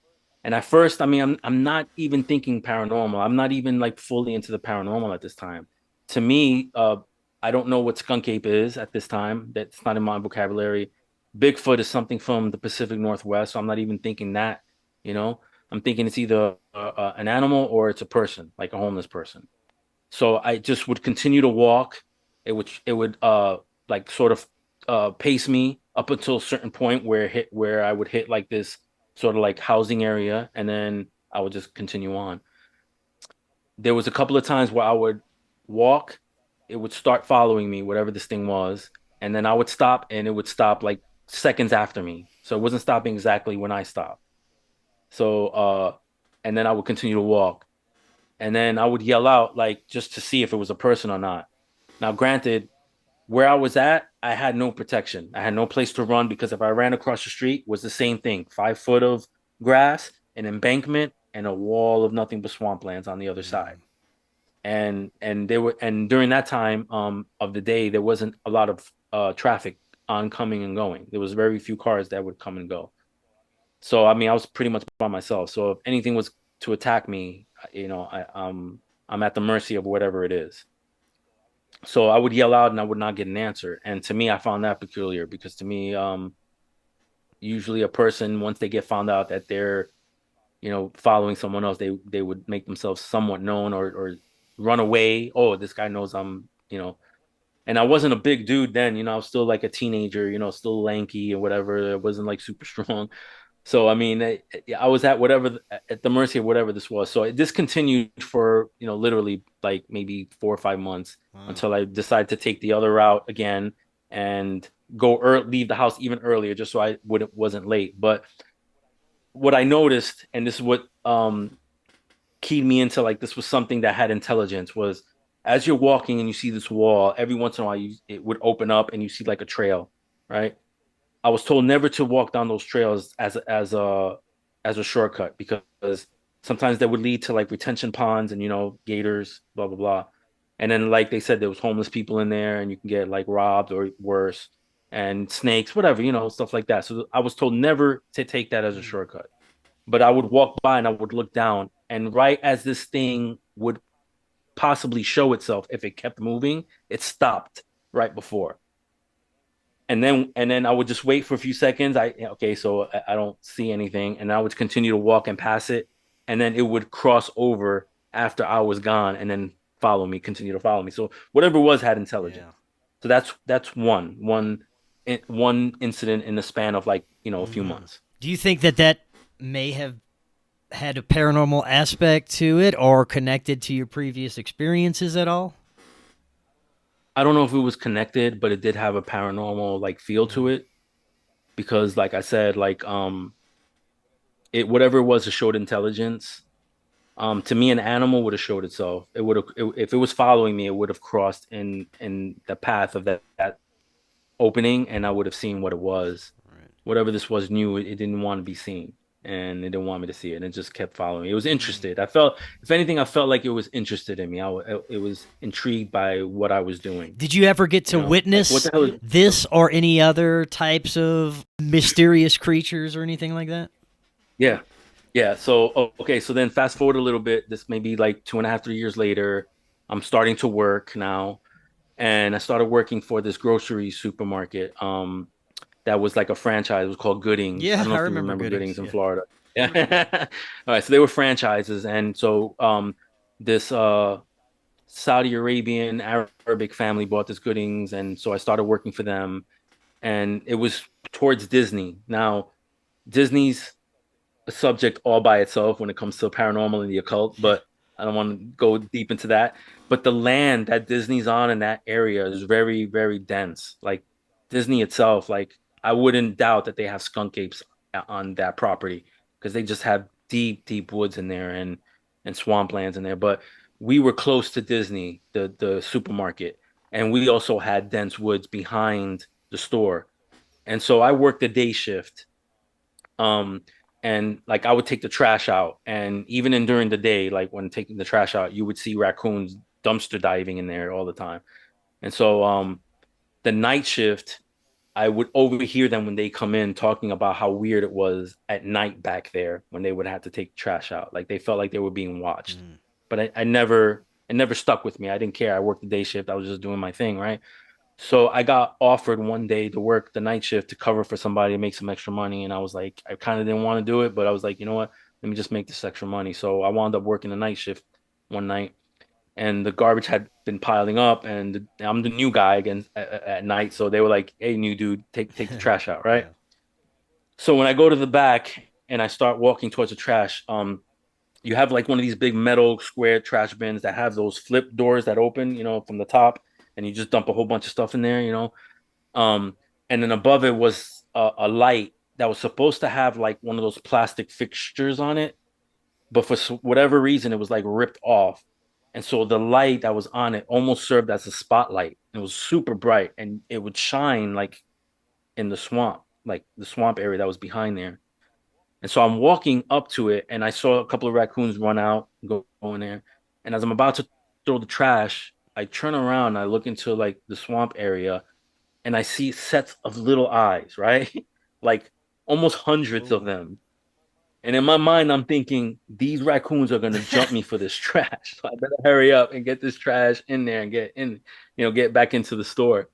And at first, I mean, I'm not even thinking paranormal. I'm not even like fully into the paranormal at this time. To me, I don't know what skunk ape is at this time. That's not in my vocabulary. Bigfoot is something from the Pacific Northwest, so I'm not even thinking that, you know. I'm thinking it's either an animal or it's a person, like a homeless person. So I just would continue to walk. It would like sort of pace me up until a certain point where I would hit like this sort of like housing area, and then I would just continue on. There was a couple of times where I would walk, it would start following me, whatever this thing was, and then I would stop and it would stop like seconds after me. So it wasn't stopping exactly when I stopped. So and then I would continue to walk. And then I would yell out like just to see if it was a person or not. Now, granted, where I was at, I had no protection. I had no place to run because if I ran across the street, it was the same thing: 5 foot of grass, an embankment, and a wall of nothing but swamplands on the other side. And during that time of the day, there wasn't a lot of traffic on coming and going. There was very few cars that would come and go. So I mean, I was pretty much by myself. So if anything was to attack me, I'm at the mercy of whatever it is. So I would yell out and I would not get an answer. And to me, I found that peculiar because to me, usually a person once they get found out that they're, following someone else, they would make themselves somewhat known or run away. Oh, this guy knows I'm. And I wasn't a big dude then, I was still like a teenager, still lanky and whatever. I wasn't like super strong. So I mean, I was at the mercy of whatever this was. So this continued for literally like maybe 4 or 5 months
Wow.
until I decided to take the other route again and leave the house even earlier, just so I wasn't late. But what I noticed, and this is what keyed me into like this was something that had intelligence, was as you're walking and you see this wall, every once in a while it would open up and you see like a trail, right? I was told never to walk down those trails as a shortcut because sometimes that would lead to like retention ponds and gators, blah blah blah. And then like they said, there was homeless people in there and you can get like robbed or worse, and snakes, whatever, stuff like that. So I was told never to take that as a
Mm.
shortcut. But I would walk by and I would look down, and right as this thing would possibly show itself, if it kept moving, it stopped right before. And then I would just wait for a few seconds. Okay, so I don't see anything, and I would continue to walk and pass it, and then it would cross over after I was gone, and then continue to follow me. So whatever it was had intelligence.
Yeah.
So that's one incident in the span of like a few
Hmm.
months.
Do you think that may have had a paranormal aspect to it or connected to your previous experiences at all?
I don't know if it was connected, but it did have a paranormal like feel to
Mm.
it because, like I said, like it whatever it was, it showed intelligence. To me, an animal would have showed itself. It would have, if it was following me, it would have crossed in the path of that opening, and I would have seen what it was.
Right.
Whatever this was new, it didn't want to be seen, and it didn't want me to see it, and it just kept following me. It was
Mm.
interested. I felt, if anything, I felt like it was interested in me. It was intrigued by what I was doing.
Did you ever get to
Like what
witness
the hell is?
this or any other types of mysterious creatures or anything like that?
Yeah, yeah. So okay, so then fast forward a little bit. This may be like 2.5, 3 years later. I'm starting to work now, and I started working for this grocery supermarket. That was like a franchise. It was called Goodings. I
Yeah,
don't know
I
if you
remember
remember
Goodings.
Goodings in
Yeah.
Florida. Yeah. All right. So they were franchises. And so this Saudi Arabian Arabic family bought this Goodings. And so I started working for them. And it was towards Disney. Now, Disney's a subject all by itself when it comes to paranormal and the occult,
Yeah.
but I don't want to go deep into that. But the land that Disney's on in that area is very, very dense. Like Disney itself, like I wouldn't doubt that they have skunk apes on that property because they just have deep, deep woods in there and swamplands in there. But we were close to Disney, the supermarket, and we also had dense woods behind the store. And so I worked the day shift, um, and like I would take the trash out, and even in during the day, like when taking the trash out, you would see raccoons dumpster diving in there all the time. And so the night shift, I would overhear them when they come in talking about how weird it was at night back there when they would have to take trash out. Like they felt like they were being watched.
Mm.
But I never it never stuck with me. I didn't care. I worked the day shift. I was just doing my thing, right? So I got offered one day to work the night shift to cover for somebody to make some extra money. And I was like, I kind of didn't want to do it, but I was like, you know what? Let me just make this extra money. So I wound up working the night shift one night, and the garbage had been piling up, and I'm the new guy again at night. So they were like, hey, new dude, take the trash out, right?
Yeah.
So when I go to the back and I start walking towards the trash, you have like one of these big metal square trash bins that have those flip doors that open, from the top, and you just dump a whole bunch of stuff in there. Um, and then above it was a light that was supposed to have like one of those plastic fixtures on it, but for whatever reason, it was like ripped off. And so the light that was on it almost served as a spotlight. It was super bright, and it would shine like in the swamp, like the swamp area that was behind there. And so I'm walking up to it, and I saw a couple of raccoons run out, go in there. And as I'm about to throw the trash, I turn around, and I look into like the swamp area, and I see sets of little eyes, right? Like almost hundreds of
Ooh.
them. And in my mind, I'm thinking these raccoons are gonna jump me for this trash. So I better hurry up and get this trash in there and get back into the store.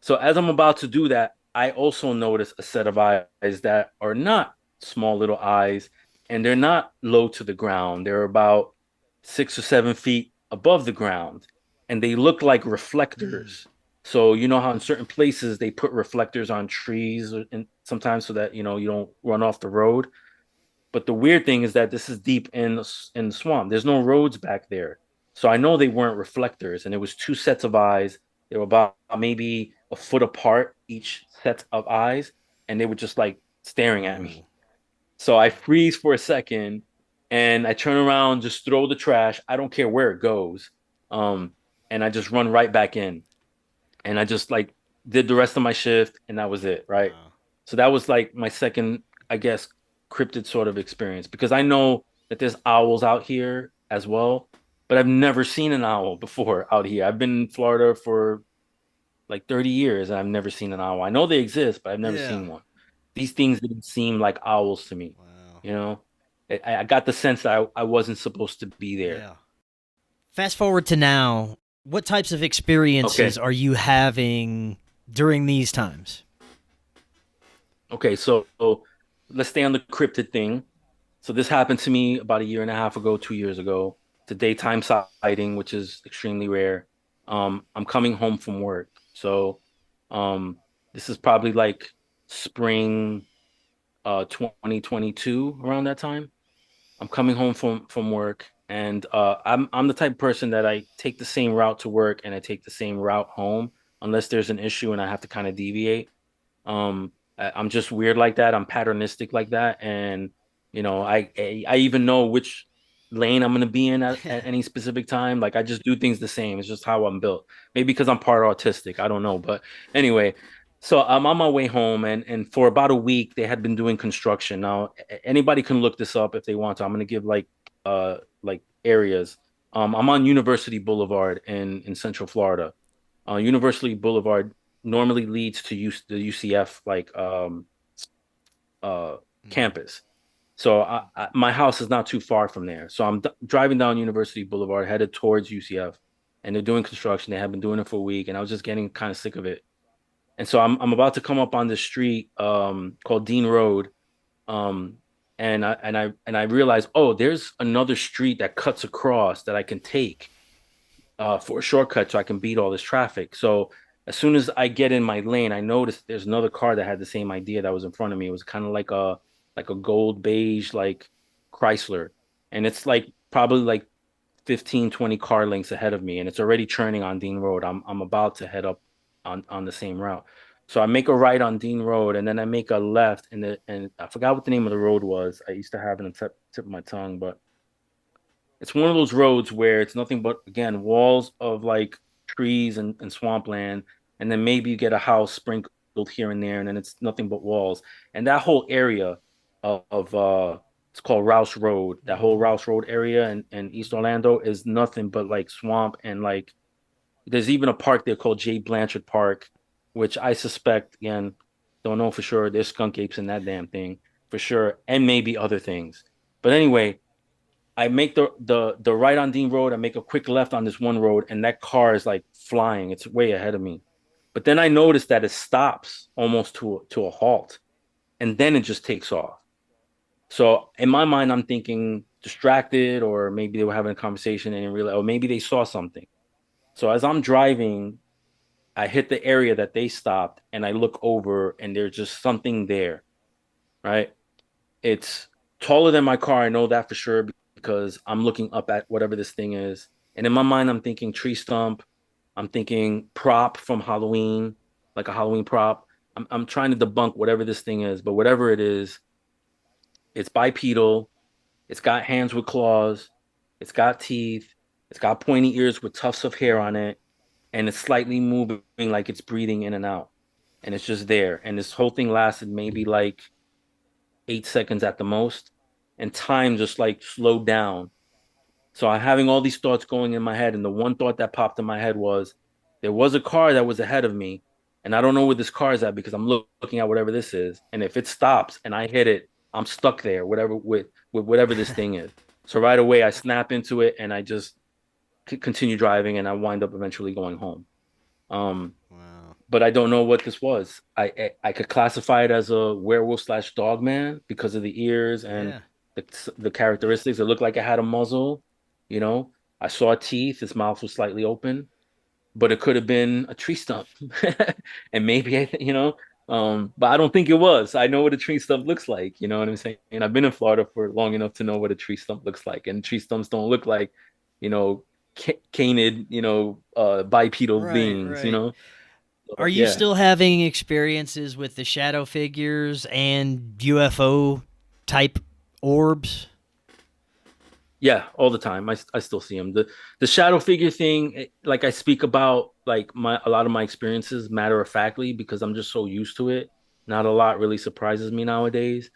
So as I'm about to do that, I also notice a set of eyes that are not small little eyes, and they're not low to the ground. They're about 6 or 7 feet above the ground, and they look like reflectors. So you know how in certain places they put reflectors on trees and sometimes so that you don't run off the road. But the weird thing is that this is deep in the swamp. There's no roads back there. So I know they weren't reflectors, and it was two sets of eyes. They were about maybe a foot apart, each set of eyes, and they were just like staring at me.
Ooh.
So I freeze for a second, and I turn around, just throw the trash. I don't care where it goes. Um, and I just run right back in. And I just like did the rest of my shift, and that was it, right?
Wow.
So that was like my second, I guess, cryptid sort of experience, because I know that there's owls out here as well, but I've never seen an owl before out here. I've been in Florida for like 30 years, and I've never seen an owl. I know they exist, but I've never
Yeah.
seen one. These things didn't seem like owls to me,
Wow.
you know? I got the sense that I wasn't supposed to be there.
Yeah. Fast forward to now. What types of
Okay.
experiences are you having during these times?
Okay, so let's stay on the cryptid thing. So this happened to me about a year and a half ago, 2 years ago. It's a daytime sighting, which is extremely rare. I'm coming home from work. So um, this is probably like spring 2022, around that time. I'm coming home from work, and I'm the type of person that I take the same route to work and I take the same route home unless there's an issue and I have to kind of deviate. I'm just weird like that. I'm patternistic like that, and I even know which lane I'm gonna be in at any specific time. Like I just do things the same. It's just how I'm built. Maybe because I'm part autistic. I don't know, but anyway. So I'm on my way home, and for about a week they had been doing construction. Now anybody can look this up if they want to. I'm gonna give like areas. I'm on University Boulevard in Central Florida. University Boulevard normally leads to the UCF like uh
Mm.
campus. So my house is not too far from there. So I'm driving down University Boulevard headed towards UCF, and they're doing construction. They have been doing it for a week, and I was just getting kind of sick of it. And so I'm about to come up on this street called Dean Road. Um and I realized, oh, there's another street that cuts across that I can take for a shortcut so I can beat all this traffic. So as soon as I get in my lane, I noticed there's another car that had the same idea that was in front of me. It was kind of like a gold beige like Chrysler. And it's like probably like 15, 20 car lengths ahead of me, and it's already churning on Dean Road. I'm about to head up on the same route. So I make a right on Dean Road, and then I make a left, and I forgot what the name of the road was. I used to have it on the tip of my tongue, but it's one of those roads where it's nothing but, again, walls of like trees and swampland, and then maybe you get a house sprinkled here and there, and then it's nothing but walls. And that whole area of it's called Rouse Road. That whole
Mm.
Rouse Road area in East Orlando is nothing but like swamp, and like there's even a park there called J. Blanchard Park, which I suspect, again, don't know for sure. There's skunk apes in that damn thing for sure, and maybe other things. But anyway, I make the right on Dean Road. I make a quick left on this one road, and that car is like flying. It's way ahead of me. But then I notice that it stops almost to a halt, and then it just takes off. So in my mind, I'm thinking distracted, or maybe they were having a conversation and didn't realize, or maybe they saw something. So as I'm driving, I hit the area that they stopped, and I look over, and there's just something there, right? It's taller than my car. I know that for sure because I'm looking up at whatever this thing is. And in my mind, I'm thinking tree stump. I'm thinking prop from Halloween, like a Halloween prop. I'm trying to debunk whatever this thing is, but whatever it is, it's bipedal. It's got hands with claws. It's got teeth. It's got pointy ears with tufts of hair on it. And it's slightly moving like it's breathing in and out. And it's just there. And this whole thing lasted maybe like 8 seconds at the most. And time just like slowed down. So I'm having all these thoughts going in my head. And the one thought that popped in my head was there was a car that was ahead of me. And I don't know where this car is at because I'm looking at whatever this is. And if it stops and I hit it, I'm stuck there, whatever with whatever this thing is. So right away I snap into it and I just continue driving and I wind up eventually going home.
Wow.
But I don't know what this was. I could classify it as a werewolf slash dog man because of the ears and
Yeah.
the characteristics. It looked like it had a muzzle, you know. I saw teeth. His mouth was slightly open, but it could have been a tree stump, and maybe you know. But I don't think it was. I know what a tree stump looks like. You know what I'm saying? And I've been in Florida for long enough to know what a tree stump looks like. And tree stumps don't look like, you know, canid, bipedal
Right,
beings. You
right.
know.
Are
So,
you
yeah.
still having experiences with the shadow figures and UFO type orbs?
Yeah, all the time. I still see him. The shadow figure thing, like I speak about like my a lot of my experiences matter of factly because I'm just so used to it. Not a lot really surprises me nowadays.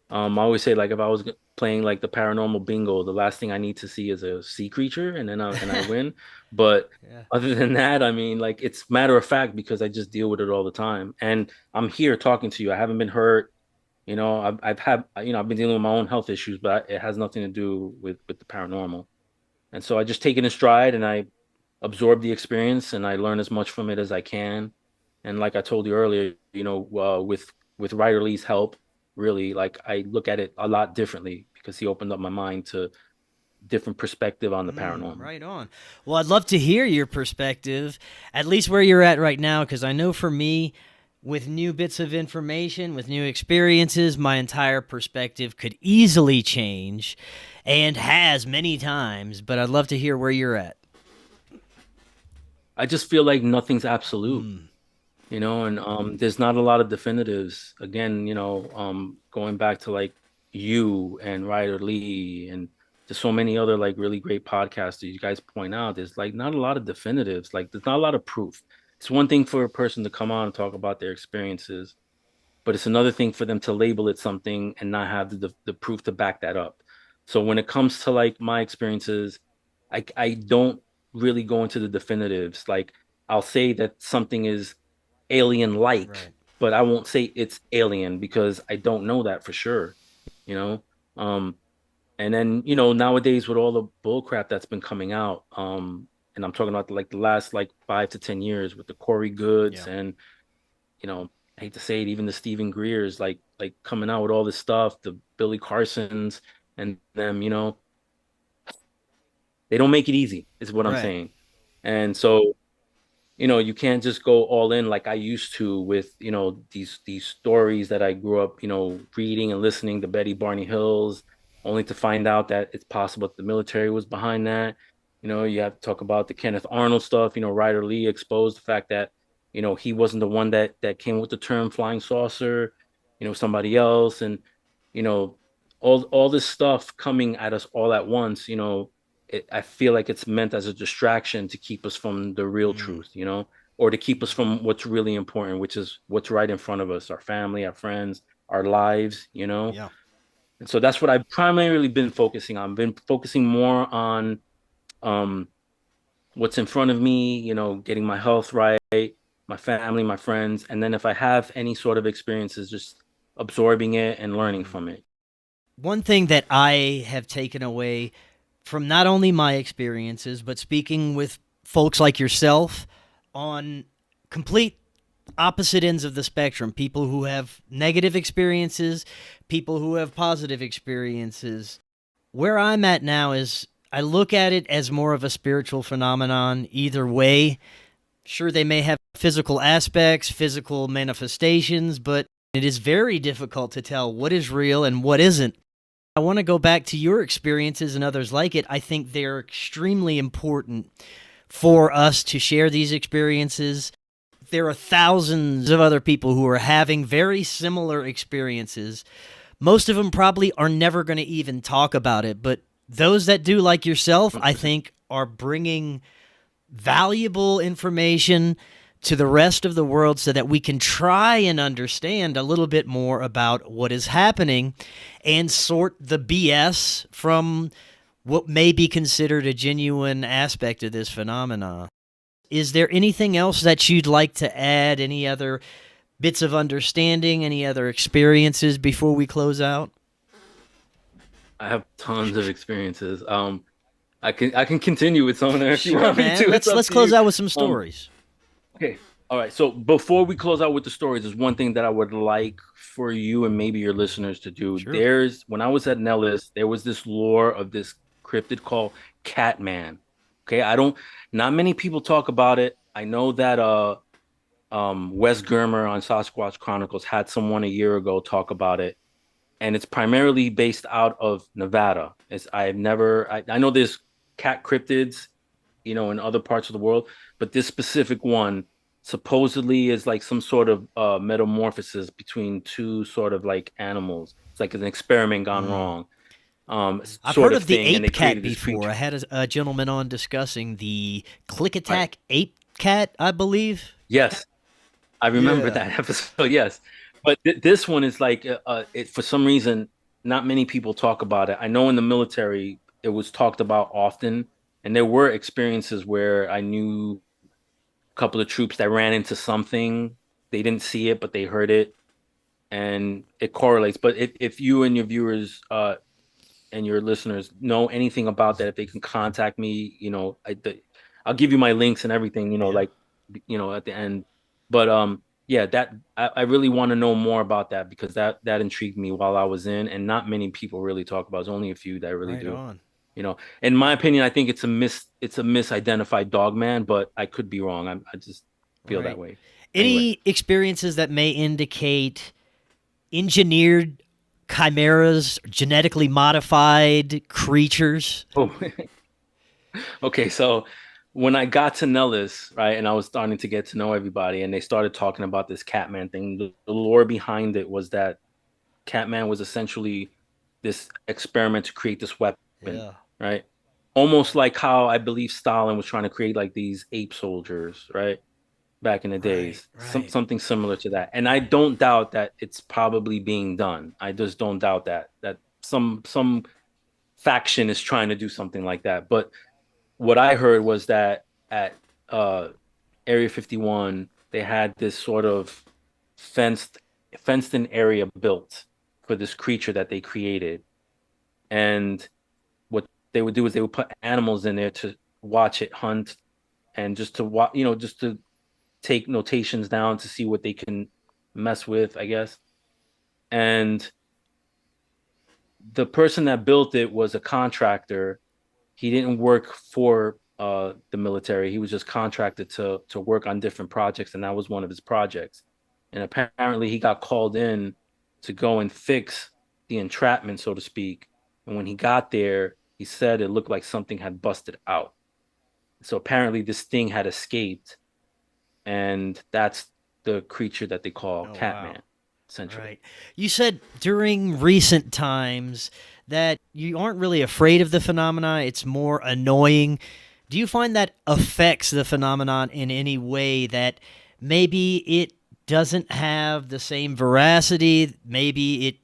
I always say like if I was playing like the paranormal bingo, the last thing I need to see is a sea creature and then I win. But
Yeah.
other than that, I mean like it's matter of fact because I just deal with it all the time. And I'm here talking to you. I haven't been hurt. I've had, I've been dealing with my own health issues, but it has nothing to do with the paranormal. And so I just take it in stride and I absorb the experience and I learn as much from it as I can. And like I told you earlier, with Ryder Lee's help, really, like I look at it a lot differently because he opened up my mind to different perspective on the paranormal.
Right on. Well, I'd love to hear your perspective, at least where you're at right now, because I know for me, with new bits of information, with new experiences, my entire perspective could easily change and has many times, but I'd love to hear where you're at.
I just feel like nothing's absolute. And there's not a lot of definitives. Again, going back to like you and Ryder Lee and there's so many other like really great podcasts that you guys point out. There's like not a lot of definitives. Like there's not a lot of proof. It's one thing for a person to come on and talk about their experiences, but it's another thing for them to label it something and not have the proof to back that up. So when it comes to like my experiences, I don't really go into the definitives. Like I'll say that something is alien like,
Right.
but I won't say it's alien because I don't know that for sure, you know? And then, nowadays with all the bull crap that's been coming out, and I'm talking about like the last like 5 to 10 years with the Corey Goods
Yeah.
and, I hate to say it, even the Stephen Greers like coming out with all this stuff, the Billy Carsons and them, they don't make it easy, is what I'm
Right.
saying. And so you can't just go all in like I used to with, these stories that I grew up, reading and listening to Betty Barney Hills, only to find out that it's possible that the military was behind that. You have to talk about the Kenneth Arnold stuff. Ryder Lee exposed the fact that, he wasn't the one that came with the term flying saucer, somebody else. And, you know, all this stuff coming at us all at once, I feel like it's meant as a distraction to keep us from the real truth, or to keep us from what's really important, which is what's right in front of us, our family, our friends, our lives.
Yeah.
And so that's what I've primarily been focusing on. Been focusing more on um, what's in front of me, getting my health right, my family, my friends. And then if I have any sort of experiences, just absorbing it and learning from it.
One thing that I have taken away from not only my experiences, but speaking with folks like yourself on complete opposite ends of the spectrum, people who have negative experiences, people who have positive experiences. Where I'm at now is I look at it as more of a spiritual phenomenon either way. Sure, they may have physical aspects, physical manifestations, but it is very difficult to tell what is real and what isn't. I want to go back to your experiences and others like it. I think they're extremely important for us to share these experiences. There are thousands of other people who are having very similar experiences. Most of them probably are never going to even talk about it, but those that do, like yourself, I think are bringing valuable information to the rest of the world so that we can try and understand a little bit more about what is happening and sort the BS from what may be considered a genuine aspect of this phenomena. Is there anything else that you'd like to add? Any other bits of understanding? Any other experiences before we close out?
I have tons of experiences. I can continue with some of them if you
Sure,
want me
man.
to. It's up
Let's
to
close
you.
out with some
Um,
stories.
okay. All right. So before we close out with the stories, there's one thing that I would like for you and maybe your listeners to do.
Sure.
There's when I was at Nellis, there was this lore of this cryptid called Catman. Okay. Not many people talk about it. I know that Wes Germer on Sasquatch Chronicles had someone a year ago talk about it, and it's primarily based out of Nevada. I know there's cat cryptids, in other parts of the world, but this specific one supposedly is like some sort of metamorphosis between two sort of like animals. It's like an experiment gone
Mm.
wrong,
I've
sort
heard
of
of the
thing, and they
ape cat
created this
before.
creature.
I had a gentleman on discussing the click
Right.
attack ape cat, I believe.
Yes, I remember
Yeah.
that episode. Yes, but this one is like for some reason not many people talk about it. I know in the military it was talked about often, and there were experiences where I knew a couple of troops that ran into something. They didn't see it, but they heard it, and it correlates. But if you and your viewers and your listeners know anything about that, if they can contact me, I'll give you my links and everything,
Yeah.
at the end. But yeah, that I really want to know more about that because that intrigued me while I was in, and not many people really talk about. There's only a few that really
Right
do.
on.
In my opinion, I think it's a misidentified dogman, but I could be wrong. I just feel that
Right.
way. Anyway.
Any experiences that may indicate engineered chimeras, genetically modified creatures?
Oh, okay. So when I got to Nellis, right, and I was starting to get to know everybody, and they started talking about this Catman thing, the lore behind it was that Catman was essentially this experiment to create this weapon,
Yeah.
right? Almost like how I believe Stalin was trying to create like these ape soldiers, right? Back in the
Right.
days,
Right.
something similar to that. And I don't doubt that it's probably being done. I just don't doubt that some faction is trying to do something like that. But what I heard was that at uh, Area 51, they had this sort of fenced fenced in area built for this creature that they created. And what they would do is they would put animals in there to watch it hunt and just to watch, just to take notations down to see what they can mess with, I guess. And the person that built it was a contractor. He didn't work for the military. He was just contracted to work on different projects, and that was one of his projects. And apparently, he got called in to go and fix the entrapment, so to speak. And when he got there, he said it looked like something had busted out. So apparently, this thing had escaped, and that's the creature that they call
Oh, wow.
Catman, essentially.
Right. You said during recent times that you aren't really afraid of the phenomena, it's more annoying. Do you find that affects the phenomenon in any way that maybe it doesn't have the same veracity, maybe it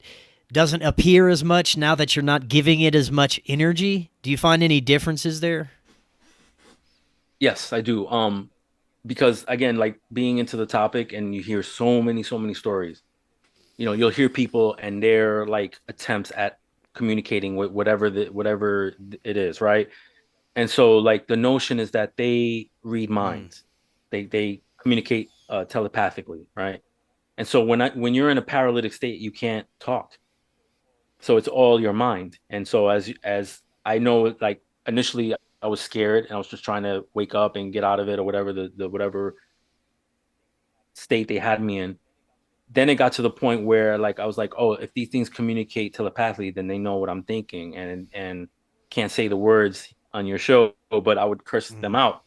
doesn't appear as much now that you're not giving it as much energy? Do you find any differences there?
Yes, I do. Because again, like being into the topic and you hear so many stories, you'll hear people and their like attempts at communicating with whatever it is, right? And so like the notion is that they read
Mm.
minds. They communicate telepathically, right? And so when you're in a paralytic state, you can't talk. So it's all your mind. And so as I know, like initially I was scared and I was just trying to wake up and get out of it or whatever the whatever state they had me in. Then it got to the point where like I was like, oh, if these things communicate telepathically, then they know what I'm thinking and can't say the words on your show, but I would curse them
Mm.
out.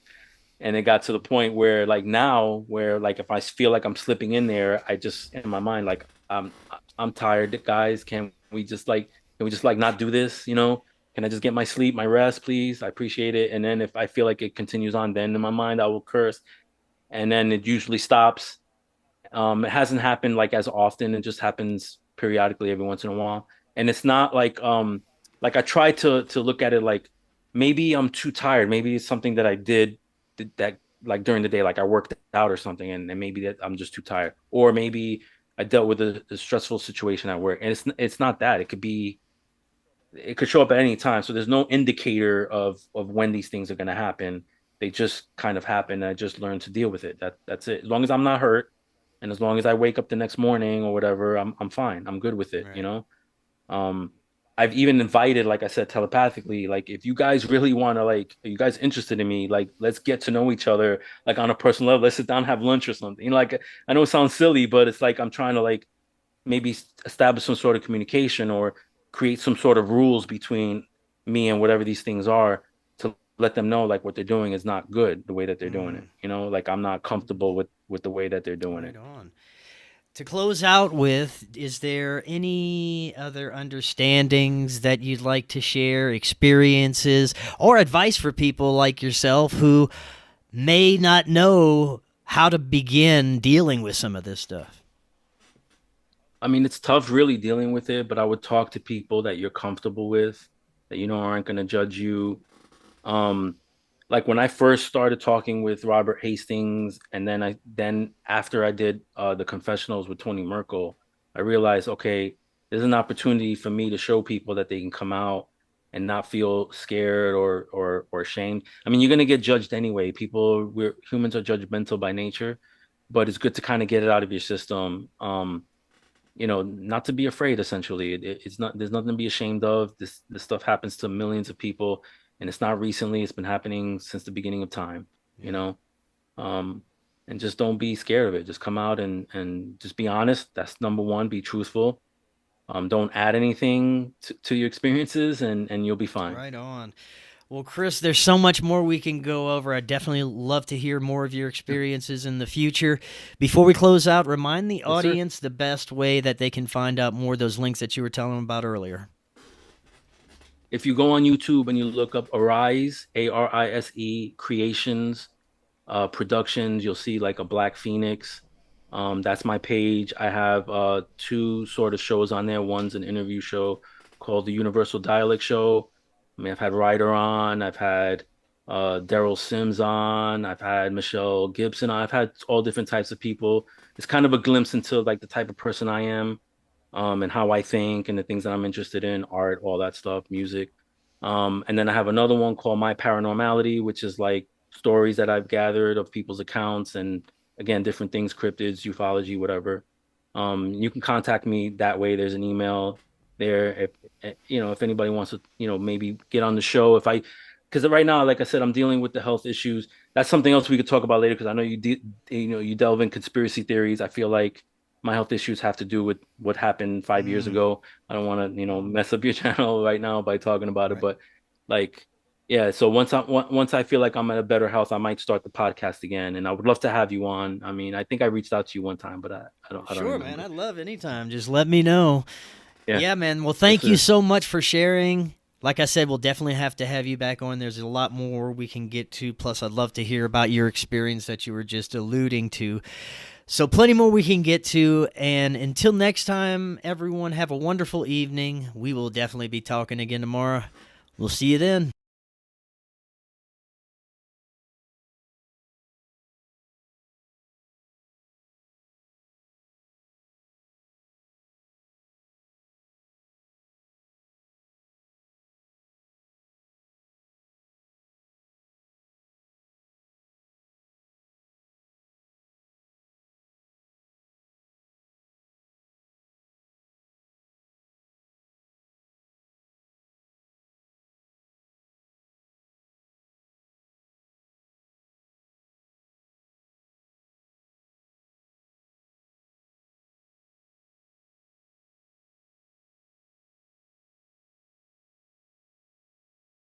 And it got to the point where like now where like if I feel like I'm slipping in there, I just in my mind like I'm tired, guys. Can we just like not do this, you know? Can I just get my sleep, my rest, please? I appreciate it. And then if I feel like it continues on, then in my mind I will curse. And then it usually stops. It hasn't happened like as often. It just happens periodically every once in a while. And it's not like I try to look at it like maybe I'm too tired. Maybe it's something that I did that like during the day, like I worked out or something, and maybe that I'm just too tired. Or maybe I dealt with a stressful situation at work. And it's not that. It could show up at any time. So there's no indicator of when these things are gonna happen. They just kind of happen. And I just learn to deal with it. That's it. As long as I'm not hurt and as long as I wake up the next morning or whatever, I'm fine. I'm good with it, you
Right.
know? Um, I've even invited, like I said, telepathically, like if you guys really want to, like, are you guys interested in me? Like, let's get to know each other, like on a personal level. Let's sit down, and have lunch or something. You know, like I know it sounds silly, but it's like I'm trying to like maybe establish some sort of communication or create some sort of rules between me and whatever these things are to let them know like what they're doing is not good the way that they're doing it.
Mm.
You know, like I'm not comfortable with the way that they're doing
Right
it.
on. To close out with, is there any other understandings that you'd like to share, experiences, or advice for people like yourself who may not know how to begin dealing with some of this stuff?
I mean, it's tough really dealing with it, but I would talk to people that you're comfortable with, that you know aren't going to judge you. Um, like when I first started talking with Robert Hastings, and then after I did the confessionals with Tony Merkel, I realized, okay, there's an opportunity for me to show people that they can come out and not feel scared or ashamed. I mean, you're gonna get judged anyway. We're humans are judgmental by nature, but it's good to kind of get it out of your system. You know, not to be afraid, essentially. It's not, there's nothing to be ashamed of. This stuff happens to millions of people, and it's not recently. It's been happening since the beginning of time, you
Yeah.
know. Um, and just don't be scared of it. Just come out and just be honest. That's number one. Be truthful. Don't add anything to your experiences, and you'll be fine.
Right on. Well, Chris, there's so much more we can go over. I'd definitely love to hear more of your experiences in the future. Before we close out, remind the
Yes, sir.
audience the best way that they can find out more of those links that you were telling them about earlier.
If you go on YouTube and you look up Arise, Arise Creations, productions, you'll see like a Black Phoenix. That's my page. I have two sort of shows on there. One's an interview show called the Universal Dialect Show. I mean, I've had Ryder on, I've had Daryl Sims on, I've had Michelle Gibson on, I've had all different types of people. It's kind of a glimpse into like the type of person I am, and how I think and the things that I'm interested in, art, all that stuff, music. And then I have another one called My Paranormality, which is like stories that I've gathered of people's accounts and again, different things, cryptids, ufology, whatever. You can contact me that way. There's an email there. If anybody wants to, maybe get on the show, because right now, like I said, I'm dealing with the health issues. That's something else we could talk about later because I know you delve in conspiracy theories. I feel like my health issues have to do with what happened 5 years
Mm,
ago. I don't want to, mess up your channel right now by talking about it,
right.
but like, yeah. So once I feel like I'm at a better health, I might start the podcast again, and I would love to have you on. I mean, I think I reached out to you one time, but I don't
Sure, man.
remember.
I'd love anytime. Just let me know.
Yeah.
Yeah, man. Well,
Yes,
thank you
sir.
so much for sharing. Like I said, we'll definitely have to have you back on. There's a lot more we can get to. Plus, I'd love to hear about your experience that you were just alluding to. So, plenty more we can get to. And until next time, everyone, have a wonderful evening. We will definitely be talking again tomorrow. We'll see you then.